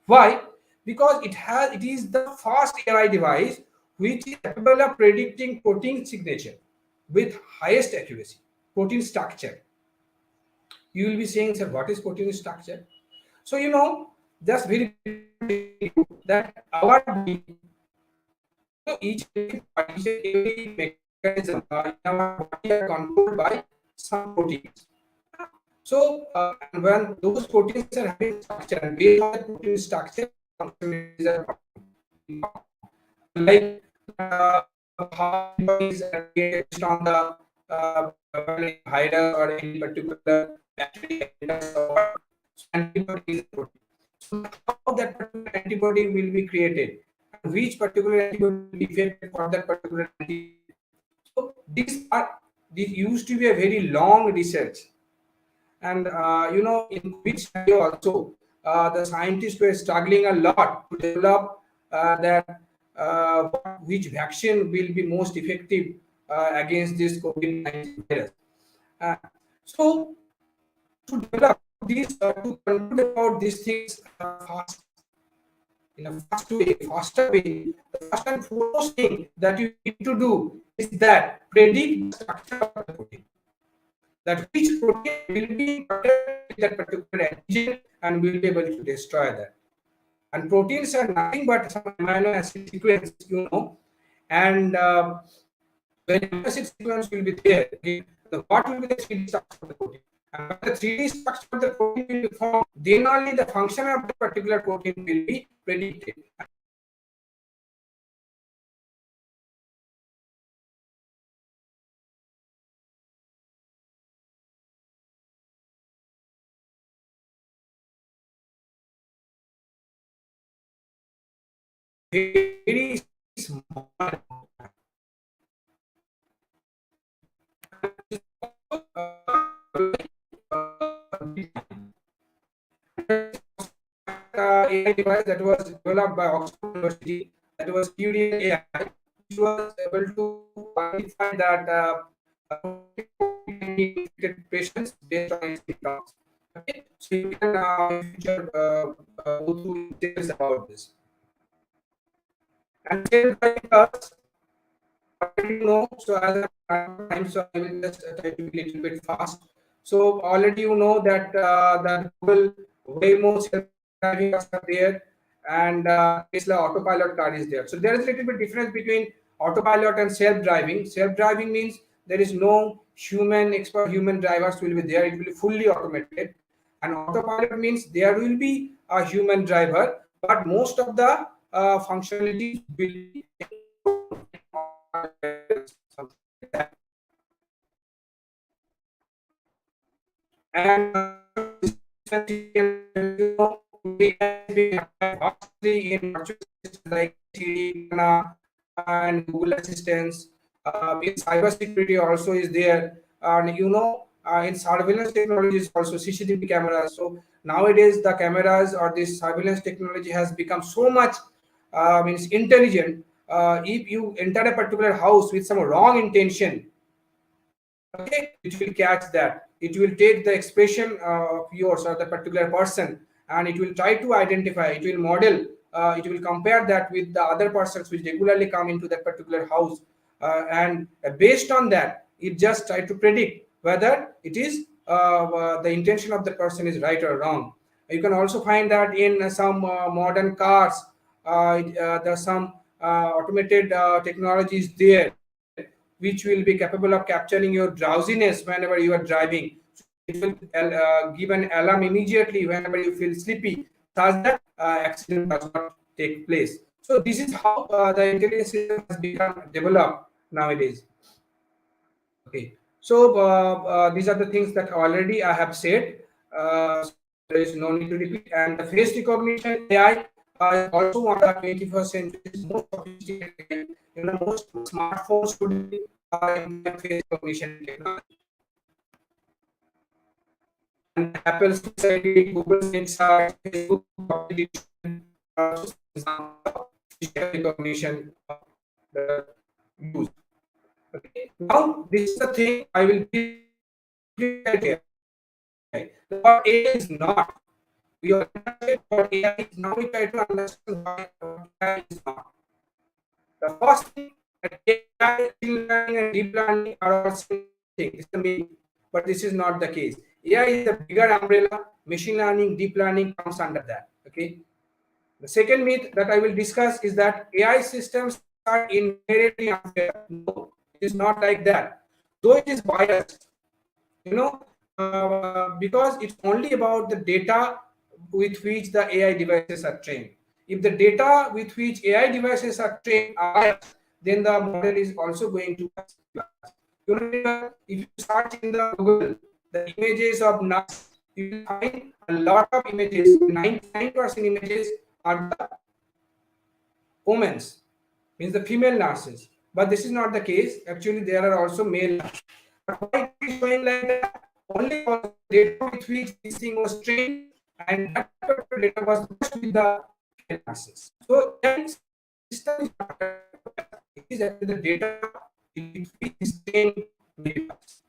Why? Because it is the first AI device which is capable of predicting protein signature with highest accuracy, protein structure. You will be saying, sir, what is protein structure? So just very briefly that our body, each and every part, each and every mechanism in our body are controlled by some proteins. So, and when those proteins are having structure, and based on the protein structure, functionalities are like how antibodies are created based on the virus or any particular bacteria or so antibody is a protein. So how that particular antibody will be created and which particular antibody will be effective for that particular antibody. So these used to be a very long research, and in COVID scenario also, the scientists were struggling a lot to develop that which vaccine will be most effective against this COVID-19 virus. Uh, so to develop these, to conclude about these things fast, in a fast way, faster way, the first and foremost thing that you need to do is that predict the structure of the protein, that which protein will be protected with that particular antigen and will be able to destroy that. And proteins are nothing but some amino acid sequence, and when amino acid sequence will be there, okay, what will be the 3D structure of the protein? And when the 3D structure of the protein will be formed, then only the function of the particular protein will be predicted. Very small. AI device that was developed by Oxford University, that was Curious AI, which was able to identify that patients based on its symptoms. Okay, so you can in future go through details about this. And self-driving cars, already so as a time, so I will just try to be a little bit fast. So already that the Google Waymo self-driving cars are there, and Tesla autopilot car is there. So there is a little bit difference between autopilot and self-driving. Self-driving means there is no human expert, human drivers will be there. It will be fully automated. And autopilot means there will be a human driver, but most of the functionalities will be something like that. And we vastly in virtual assistants like Siri, and Google Assistants. In cybersecurity also is there, and in surveillance technologies also CCTV cameras. So nowadays the cameras or this surveillance technology has become so much means intelligent. If you enter a particular house with some wrong intention, okay, it will catch that. It will take the expression of yours or the particular person, and it will try to identify, it will model, it will compare that with the other persons which regularly come into that particular house, and based on that it just try to predict whether it is the intention of the person is right or wrong. You can also find that in some modern cars, there are some automated technologies there which will be capable of capturing your drowsiness whenever you are driving. So it will give an alarm immediately whenever you feel sleepy, such that accident does not take place. So this is how the intelligence system has become developed nowadays. Okay, so these are the things that already I have said. So there is no need to repeat. And the face recognition AI is also one of the 21st century's most sophisticated. Most smartphones today employ face recognition technology. And Apple Face ID, Google Insights, Facebook Authentication are also some examples of facial recognition the use. Okay. Now, this is the thing I will briefly simplify AI. What AI is not. We already understood what AI is. Now we try to understand what AI is not. The first thing that AI, machine learning, and deep learning are all same thing. It's the meaning, but this is not the case. AI is the bigger umbrella. Machine learning, deep learning comes under that. Okay. The second myth that I will discuss is that AI systems are inherently unfair. No, it is not like that. Though it is biased, because it's only about the data with which the AI devices are trained. If the data with which AI devices are trained are biased, then the model is also going to be biased. If you search in the Google the images of nurse, you will find a lot of images. 99% images are the women's, means the female nurses. But this is not the case. Actually, there are also male nurses. But why it is showing like that? Only because the data with which this thing was trained, and that particular data was matched with the female nurses. So AI system is not it is actually the data with which is trained device.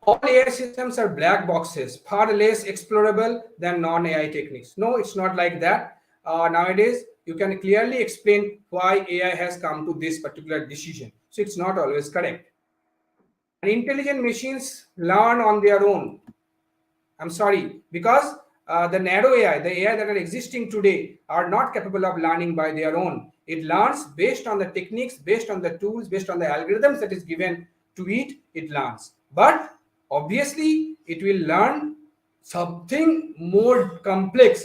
All AI systems are black boxes, far less explorable than non-AI techniques. No, it's not like that. Nowadays, you can clearly explain why AI has come to this particular decision. So it's not always correct. And intelligent machines learn on their own. I'm sorry, because the narrow AI, the AI that are existing today, are not capable of learning by their own. It learns based on the techniques, based on the tools, based on the algorithms that is given to it. It learns, but obviously, it will learn something more complex,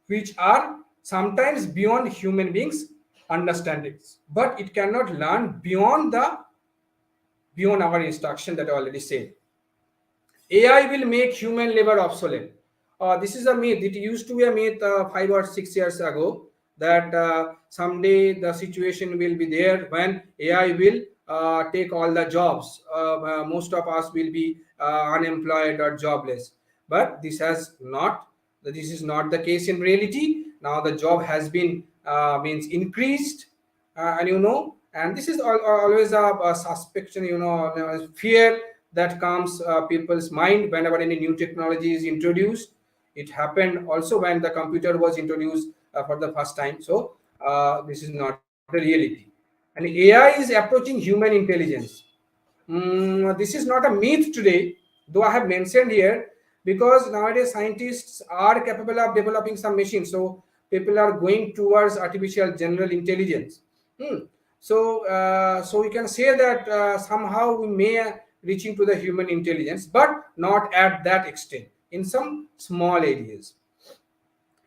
which are sometimes beyond human beings' understandings. But it cannot learn beyond our instruction that I already said. AI will make human labor obsolete. This is a myth. It used to be a myth 5 or 6 years ago that someday the situation will be there when AI will take all the jobs. Most of us will be unemployed or jobless. But this is not the case in reality. Now the job has been means increased, and this is always a suspicion, fear that comes people's mind whenever any new technology is introduced. It happened also when the computer was introduced for the first time. So this is not a reality. And AI is approaching human intelligence. This is not a myth today, though I have mentioned here, because nowadays scientists are capable of developing some machines. So people are going towards artificial general intelligence. Hmm. So we can say that somehow we may reaching to the human intelligence, but not at that extent. In some small areas,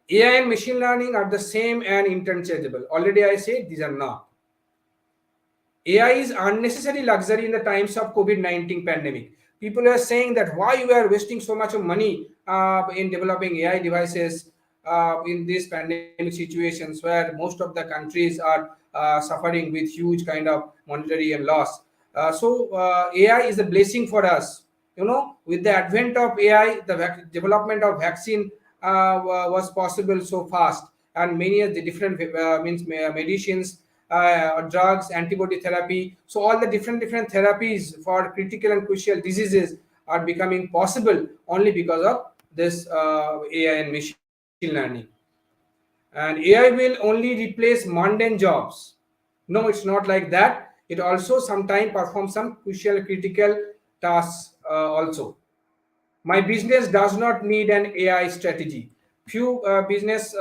AI and machine learning are the same and interchangeable. Already I said these are not. AI is unnecessary luxury in the times of COVID-19 pandemic. People are saying that why you are wasting so much of money in developing AI devices in these pandemic situations where most of the countries are suffering with huge kind of monetary and loss. AI is a blessing for us. With the advent of AI, the development of vaccine was possible so fast, and many of the different medicines, drugs, antibody therapy. So all the different therapies for critical and crucial diseases are becoming possible only because of this AI and machine learning. And AI will only replace mundane jobs. No, it's not like that. It also sometimes performs some crucial, critical tasks also. My business does not need an AI strategy. Few business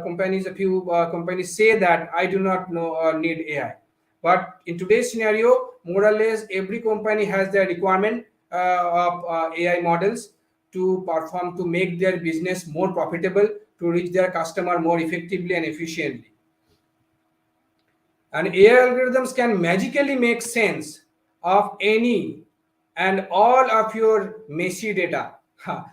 companies, a few companies say that I do not know need AI. But in today's scenario, more or less every company has their requirement of AI models to perform, to make their business more profitable, to reach their customer more effectively and efficiently. And AI algorithms can magically make sense of any and all of your messy data.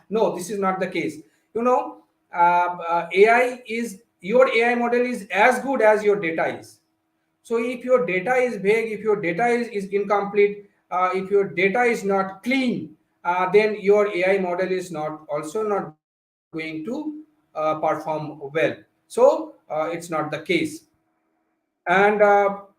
No, this is not the case. You know, AI is, your AI model is as good as your data is. So if your data is vague, if your data is incomplete, if your data is not clean, then your AI model is not also not going to perform well. So it's not the case. And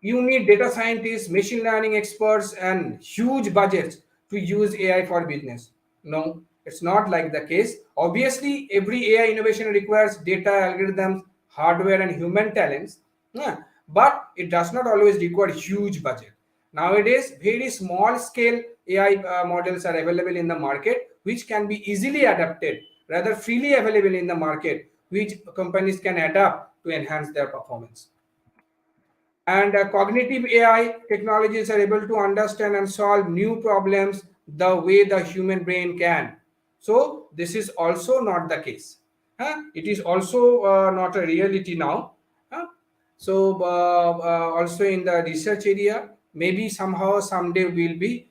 you need data scientists, machine learning experts, and huge budgets to use AI for business. No, it's not like the case. Obviously every AI innovation requires data, algorithms, hardware, and human talents. Yeah, but it does not always require huge budget. Nowadays very small scale AI models are available in the market, which can be easily adapted, rather freely available in the market, which companies can adapt to enhance their performance. And cognitive AI technologies are able to understand and solve new problems the way the human brain can. So this is also not the case. It is also not a reality now. Huh? So also in the research area, maybe somehow someday we'll be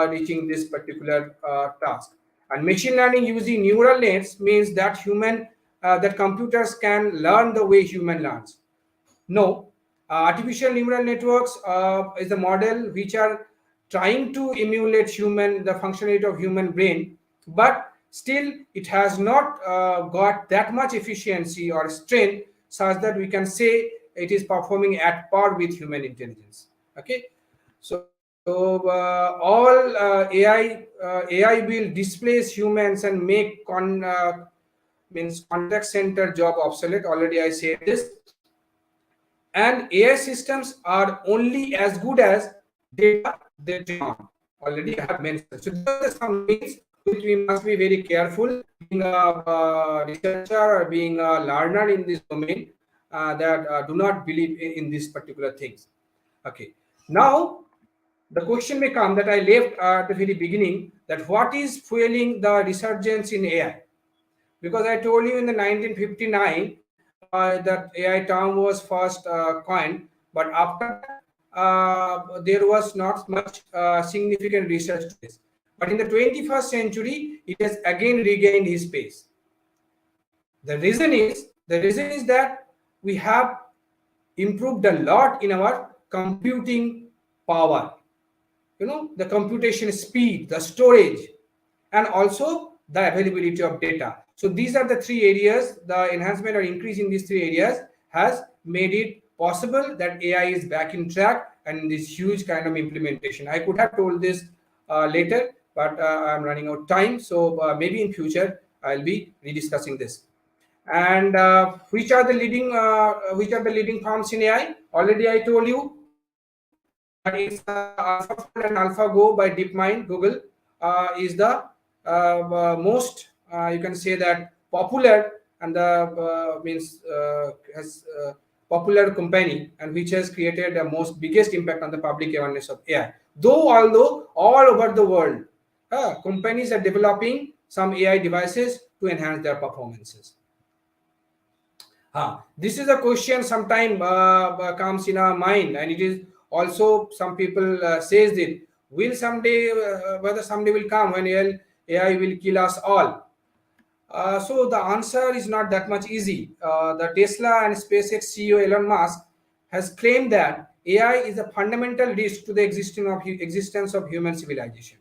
reaching this particular task. And machine learning using neural nets means that that computers can learn the way human learns. No, artificial neural networks is a model which are trying to emulate the functionality of human brain, but still it has not got that much efficiency or strength such that we can say it is performing at par with human intelligence. Okay, so all AI will displace humans and make means contact center job obsolete. Already I said this. And AI systems are only as good as data they train on. Already I have mentioned. So these are the some myths which we must be very careful being a researcher or being a learner in this domain, that do not believe in these particular things. Okay. Now the question may come that I left at the very beginning, that what is fueling the resurgence in AI? Because I told you in the 1959 that AI term was first coined, but after that there was not much significant research to this. But in the 21st century, it has again regained its pace. The reason is that we have improved a lot in our computing power, the computation speed, the storage, and also the availability of data. So these are the three areas. The enhancement or increase in these three areas has made it possible that AI is back in track and this huge kind of implementation. I could have told this later, but I'm running out of time. So maybe in future I'll be rediscussing this. And which are the leading firms in AI? Already I told you that it's AlphaFold and AlphaGo by DeepMind. Google is the most, you can say that, popular and the means has popular company, and which has created the most biggest impact on the public awareness of AI. Although all over the world, companies are developing some AI devices to enhance their performances. This is a question sometime comes in our mind, and it is also some people says that whether someday will come when AI will kill us all. So the answer is not that much easy. The Tesla and SpaceX CEO Elon Musk has claimed that AI is a fundamental risk to the existence of human civilization,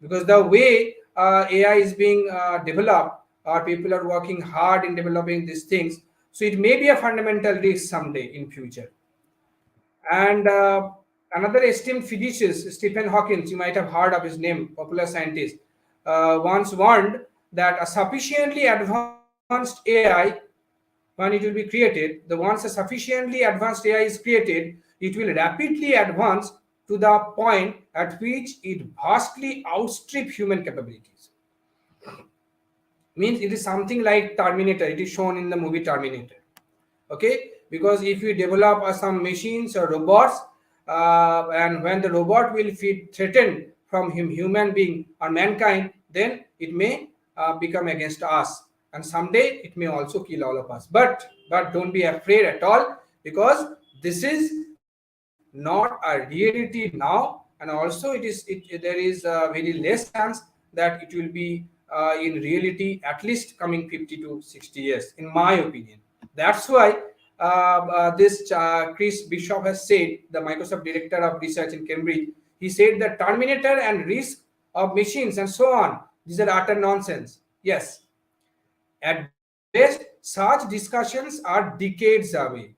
because the way AI is being developed, or people are working hard in developing these things, so it may be a fundamental risk someday in future. And another esteemed physicist, Stephen Hawking, you might have heard of his name, popular scientist, once warned that a sufficiently advanced AI, when it will be created, the once a sufficiently advanced AI is created, it will rapidly advance to the point at which it vastly outstrips human capabilities. Means it is something like Terminator. It is shown in the movie Terminator. Okay, because if we develop some machines or robots, and when the robot will feel threatened from human being or mankind, then it may become against us, and someday it may also kill all of us. But don't be afraid at all, because this is not a reality now, and also there is a very less chance that it will be in reality at least coming 50 to 60 years, in my opinion. That's why this Chris Bishop has said, the Microsoft Director of Research in Cambridge, he said that Terminator and risk of machines and so on, these are utter nonsense. Yes, at best, such discussions are decades away.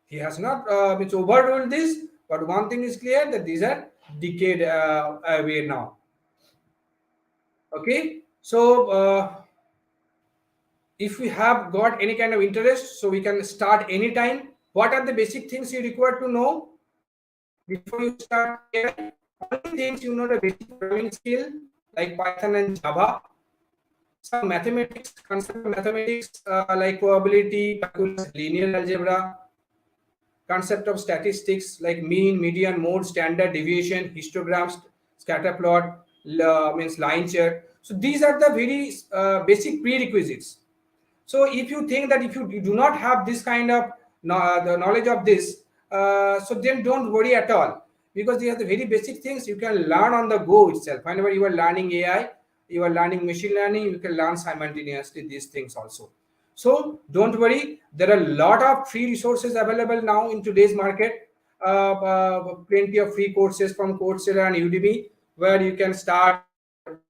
He has not it's overruled this, but one thing is clear, that these are decade away now. Okay, so if we have got any kind of interest, so we can start anytime. What are the basic things you require to know before you start AI? Only things, you know, the basic programming skill like Python and Java, some mathematics, concept of mathematics like probability, calculus, linear algebra, concept of statistics like mean, median, mode, standard deviation, histograms, scatter plot, means line chart. So these are the very basic prerequisites. So if you think that if you do not have this kind of the knowledge of this, so then don't worry at all, because these are the very basic things you can learn on the go itself. Whenever you are learning AI, you are learning machine learning, you can learn simultaneously these things also. So don't worry, there are a lot of free resources available now in today's market. Plenty of free courses from Coursera and Udemy, where you can start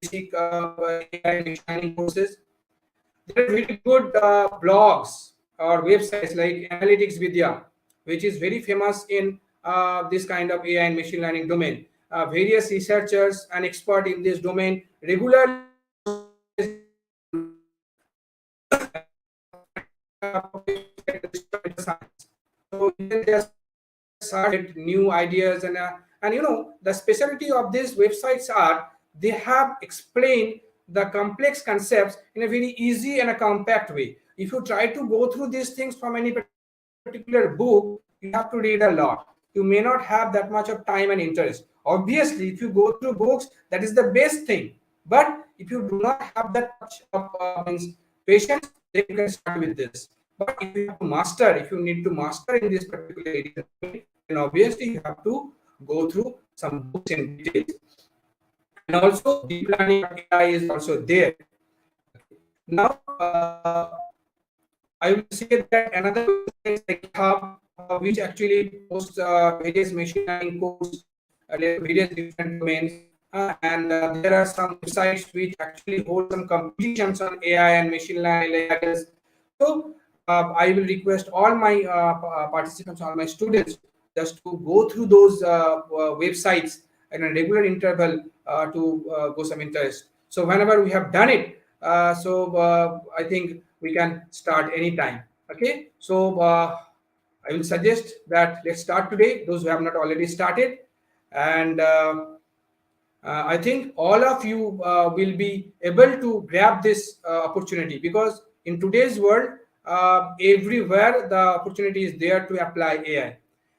basic AI and machine learning courses. There are very good blogs or websites like Analytics Vidya, which is very famous in this kind of AI and machine learning domain. Various researchers and experts in this domain regularly post their so you can just search new ideas, and you know the specialty of these websites are they have explained the complex concepts in a very easy and a compact way. If you try to go through these things from any particular book, you have to read a lot. You may not have that much of time and interest. Obviously, if you go through books, that is the best thing. But if you do not have that much of means patience, then you can start with this. But if you have to master, if you need to master in this particular area, then obviously you have to go through some books in details. And also deep learning AI is also there. Okay. Now I will say that another website like GitHub, which actually posts various machine learning codes, various different domains, and there are some websites which actually hold some competitions on AI and machine learning layers. So I will request all my participants, all my students, just to go through those websites in a regular interval to go some interest. So whenever we have done it, I think we can start anytime. Okay, so I will suggest that let's start today, those who have not already started. And I think all of you will be able to grab this opportunity, because in today's world, everywhere the opportunity is there to apply AI.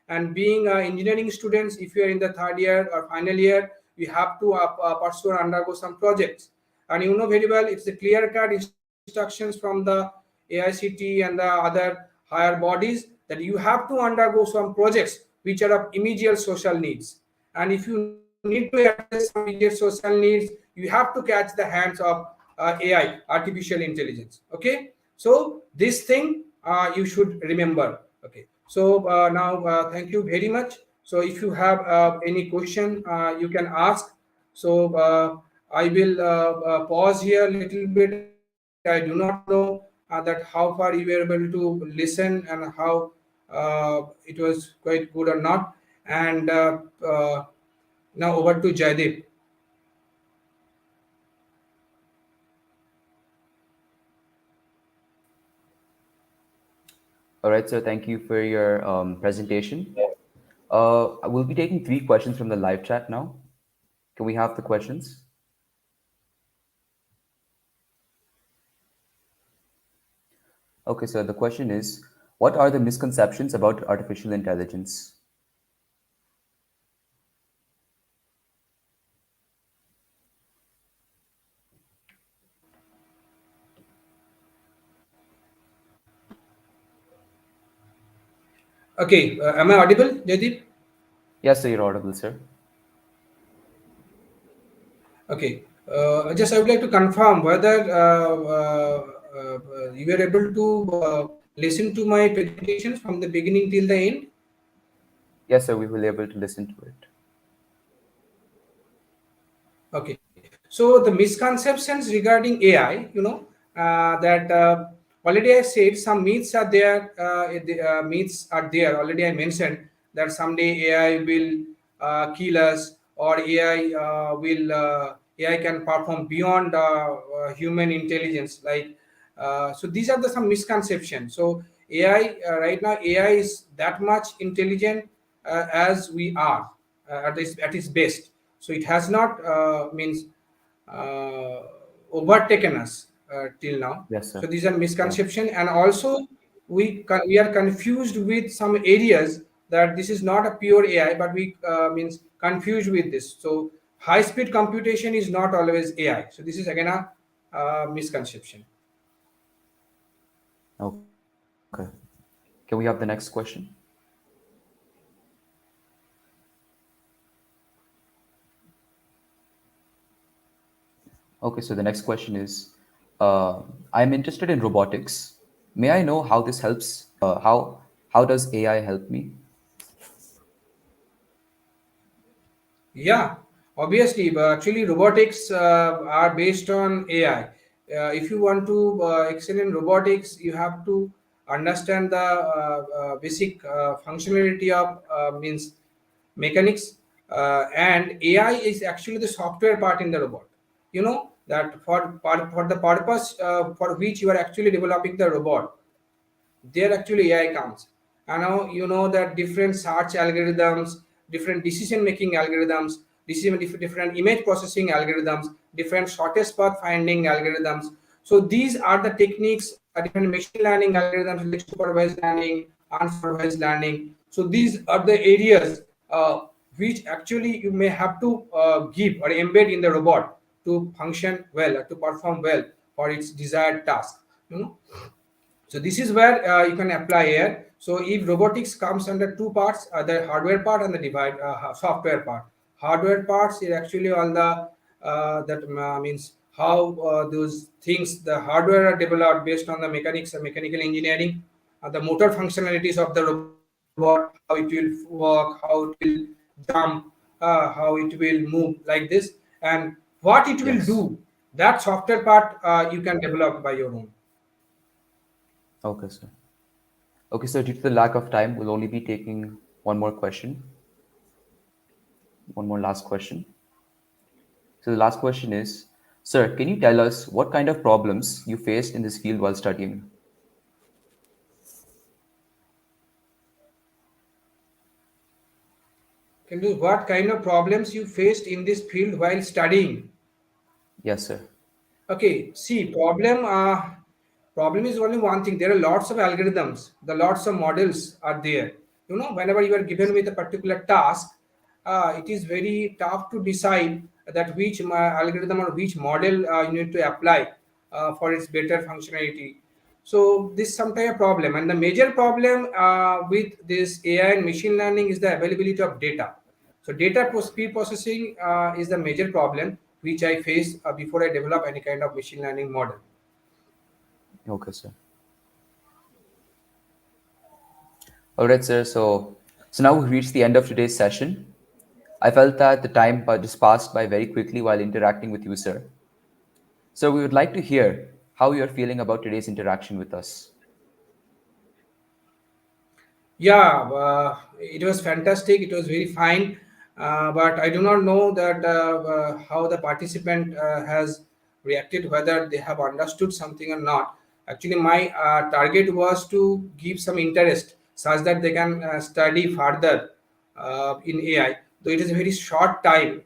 And being engineering students, if you are in the third year or final year, you have to pursue and undergo some projects. And you know very well, it's the clear cut instructions from the AICT and the other higher bodies that you have to undergo some projects which are of immediate social needs. And if you need to address some immediate social needs, you have to catch the hands of AI, artificial intelligence. Okay, so this thing you should remember. Okay, so now thank you very much. So if you have any question, you can ask. So I will pause here a little bit. I do not know that how far you were able to listen and how it was quite good or not. And now over to Jaideep. All right, so thank you for your presentation. We'll be taking three questions from the live chat now. Can we have the questions? Okay, so the question is, what are the misconceptions about artificial intelligence? Okay, am I audible, Jaideep? Yes, sir, you're audible, sir. Okay. Just I would like to confirm whether you were able to listen to my presentations from the beginning till the end. Yes, sir, we will be able to listen to it. Okay. So the misconceptions regarding AI, that already I said some myths are there. The myths are there. Already I mentioned that someday AI will kill us, or AI can perform beyond human intelligence. So these are the some misconceptions. So AI right now AI is that much intelligent as we are at its best. So it has not means uh, overtaken us till now. Yes, sir. So these are Yeah. misconception, and also we are confused with some areas that this is not a pure AI, but we means confused with this. So high speed computation is not always AI. So this is again a misconception. Okay. Can we have the next question? Okay, so the next question is, I'm interested in robotics. May I know how this helps? How does AI help me? Yeah, obviously, but actually, robotics are based on AI. If you want to excel in robotics, you have to understand the basic functionality of means mechanics, and AI is actually the software part in the robot. You know that for the purpose for which you are actually developing the robot, there actually AI comes. And now you know that different search algorithms, different decision making algorithms, different image processing algorithms, different shortest path finding algorithms. So these are the techniques, different machine learning algorithms like supervised learning, unsupervised learning. So these are the areas which actually you may have to give or embed in the robot to function well, or to perform well for its desired task. You know, so this is where you can apply here. So if robotics comes under two parts, the hardware part and the software part. Hardware parts is actually all the that means how those things, the hardware are developed based on the mechanics and mechanical engineering, the motor functionalities of the robot, how it will work, how it will jump, how it will move like this, and what it will do. Yes. That software part you can develop by your own. Okay, sir. Okay, so due to the lack of time, we'll only be taking one more question, one more last question. So the last question is, sir, can you tell us what kind of problems you faced in this field while studying? Can you what kind of problems you faced in this field while studying? Yes, sir. Okay, see, problem is only one thing. There are lots of algorithms, the lots of models are there. You know, whenever you are given with a particular task, it is very tough to decide that which algorithm or which model you need to apply for its better functionality. So this is sometimes a problem, and the major problem with this AI and machine learning is the availability of data. So data speed processing is the major problem which I face before I develop any kind of machine learning model. Okay, sir. All right, sir. So now we've reached the end of today's session. I felt that the time just passed by very quickly while interacting with you, sir. So we would like to hear how you're feeling about today's interaction with us. Yeah, it was fantastic. It was very fine. But I do not know that how the participant has reacted, whether they have understood something or not. Actually, my target was to give some interest such that they can study further in AI. Though it is a very short time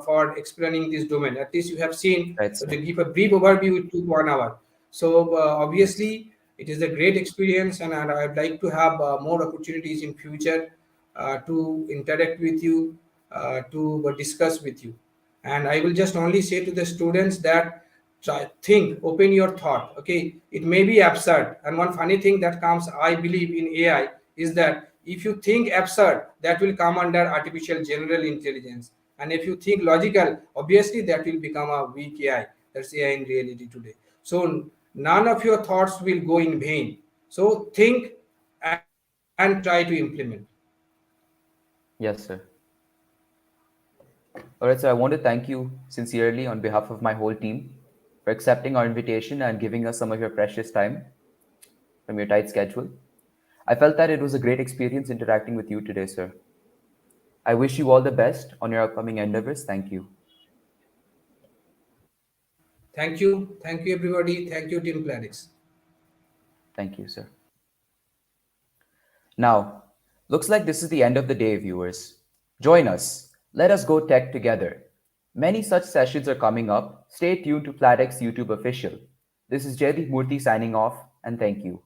for explaining this domain. At least you have seen Right, sir. to give a brief overview. It took 1 hour. So Yes. obviously, it is a great experience, and I'd like to have more opportunities in future to interact with you, to discuss with you. And I will just only say to the students that try think, open your thought. Okay, it may be absurd, and one funny thing that comes, I believe, in AI is that if you think absurd, that will come under artificial general intelligence, and if you think logical, obviously that will become a weak AI. That's AI in reality today. So none of your thoughts will go in vain. So think and try to implement. Yes, sir. All right, sir. I want to thank you sincerely on behalf of my whole team for accepting our invitation and giving us some of your precious time from your tight schedule. I felt that it was a great experience interacting with you today, sir. I wish you all the best on your upcoming endeavors. Thank you. Thank you, everybody. Thank you, Team Planix. Thank you, sir. Now, looks like this is the end of the day, viewers. Join us. Let us go tech together. Many such sessions are coming up. Stay tuned to Platex YouTube official. This is Jaydeep Murthy signing off, and thank you.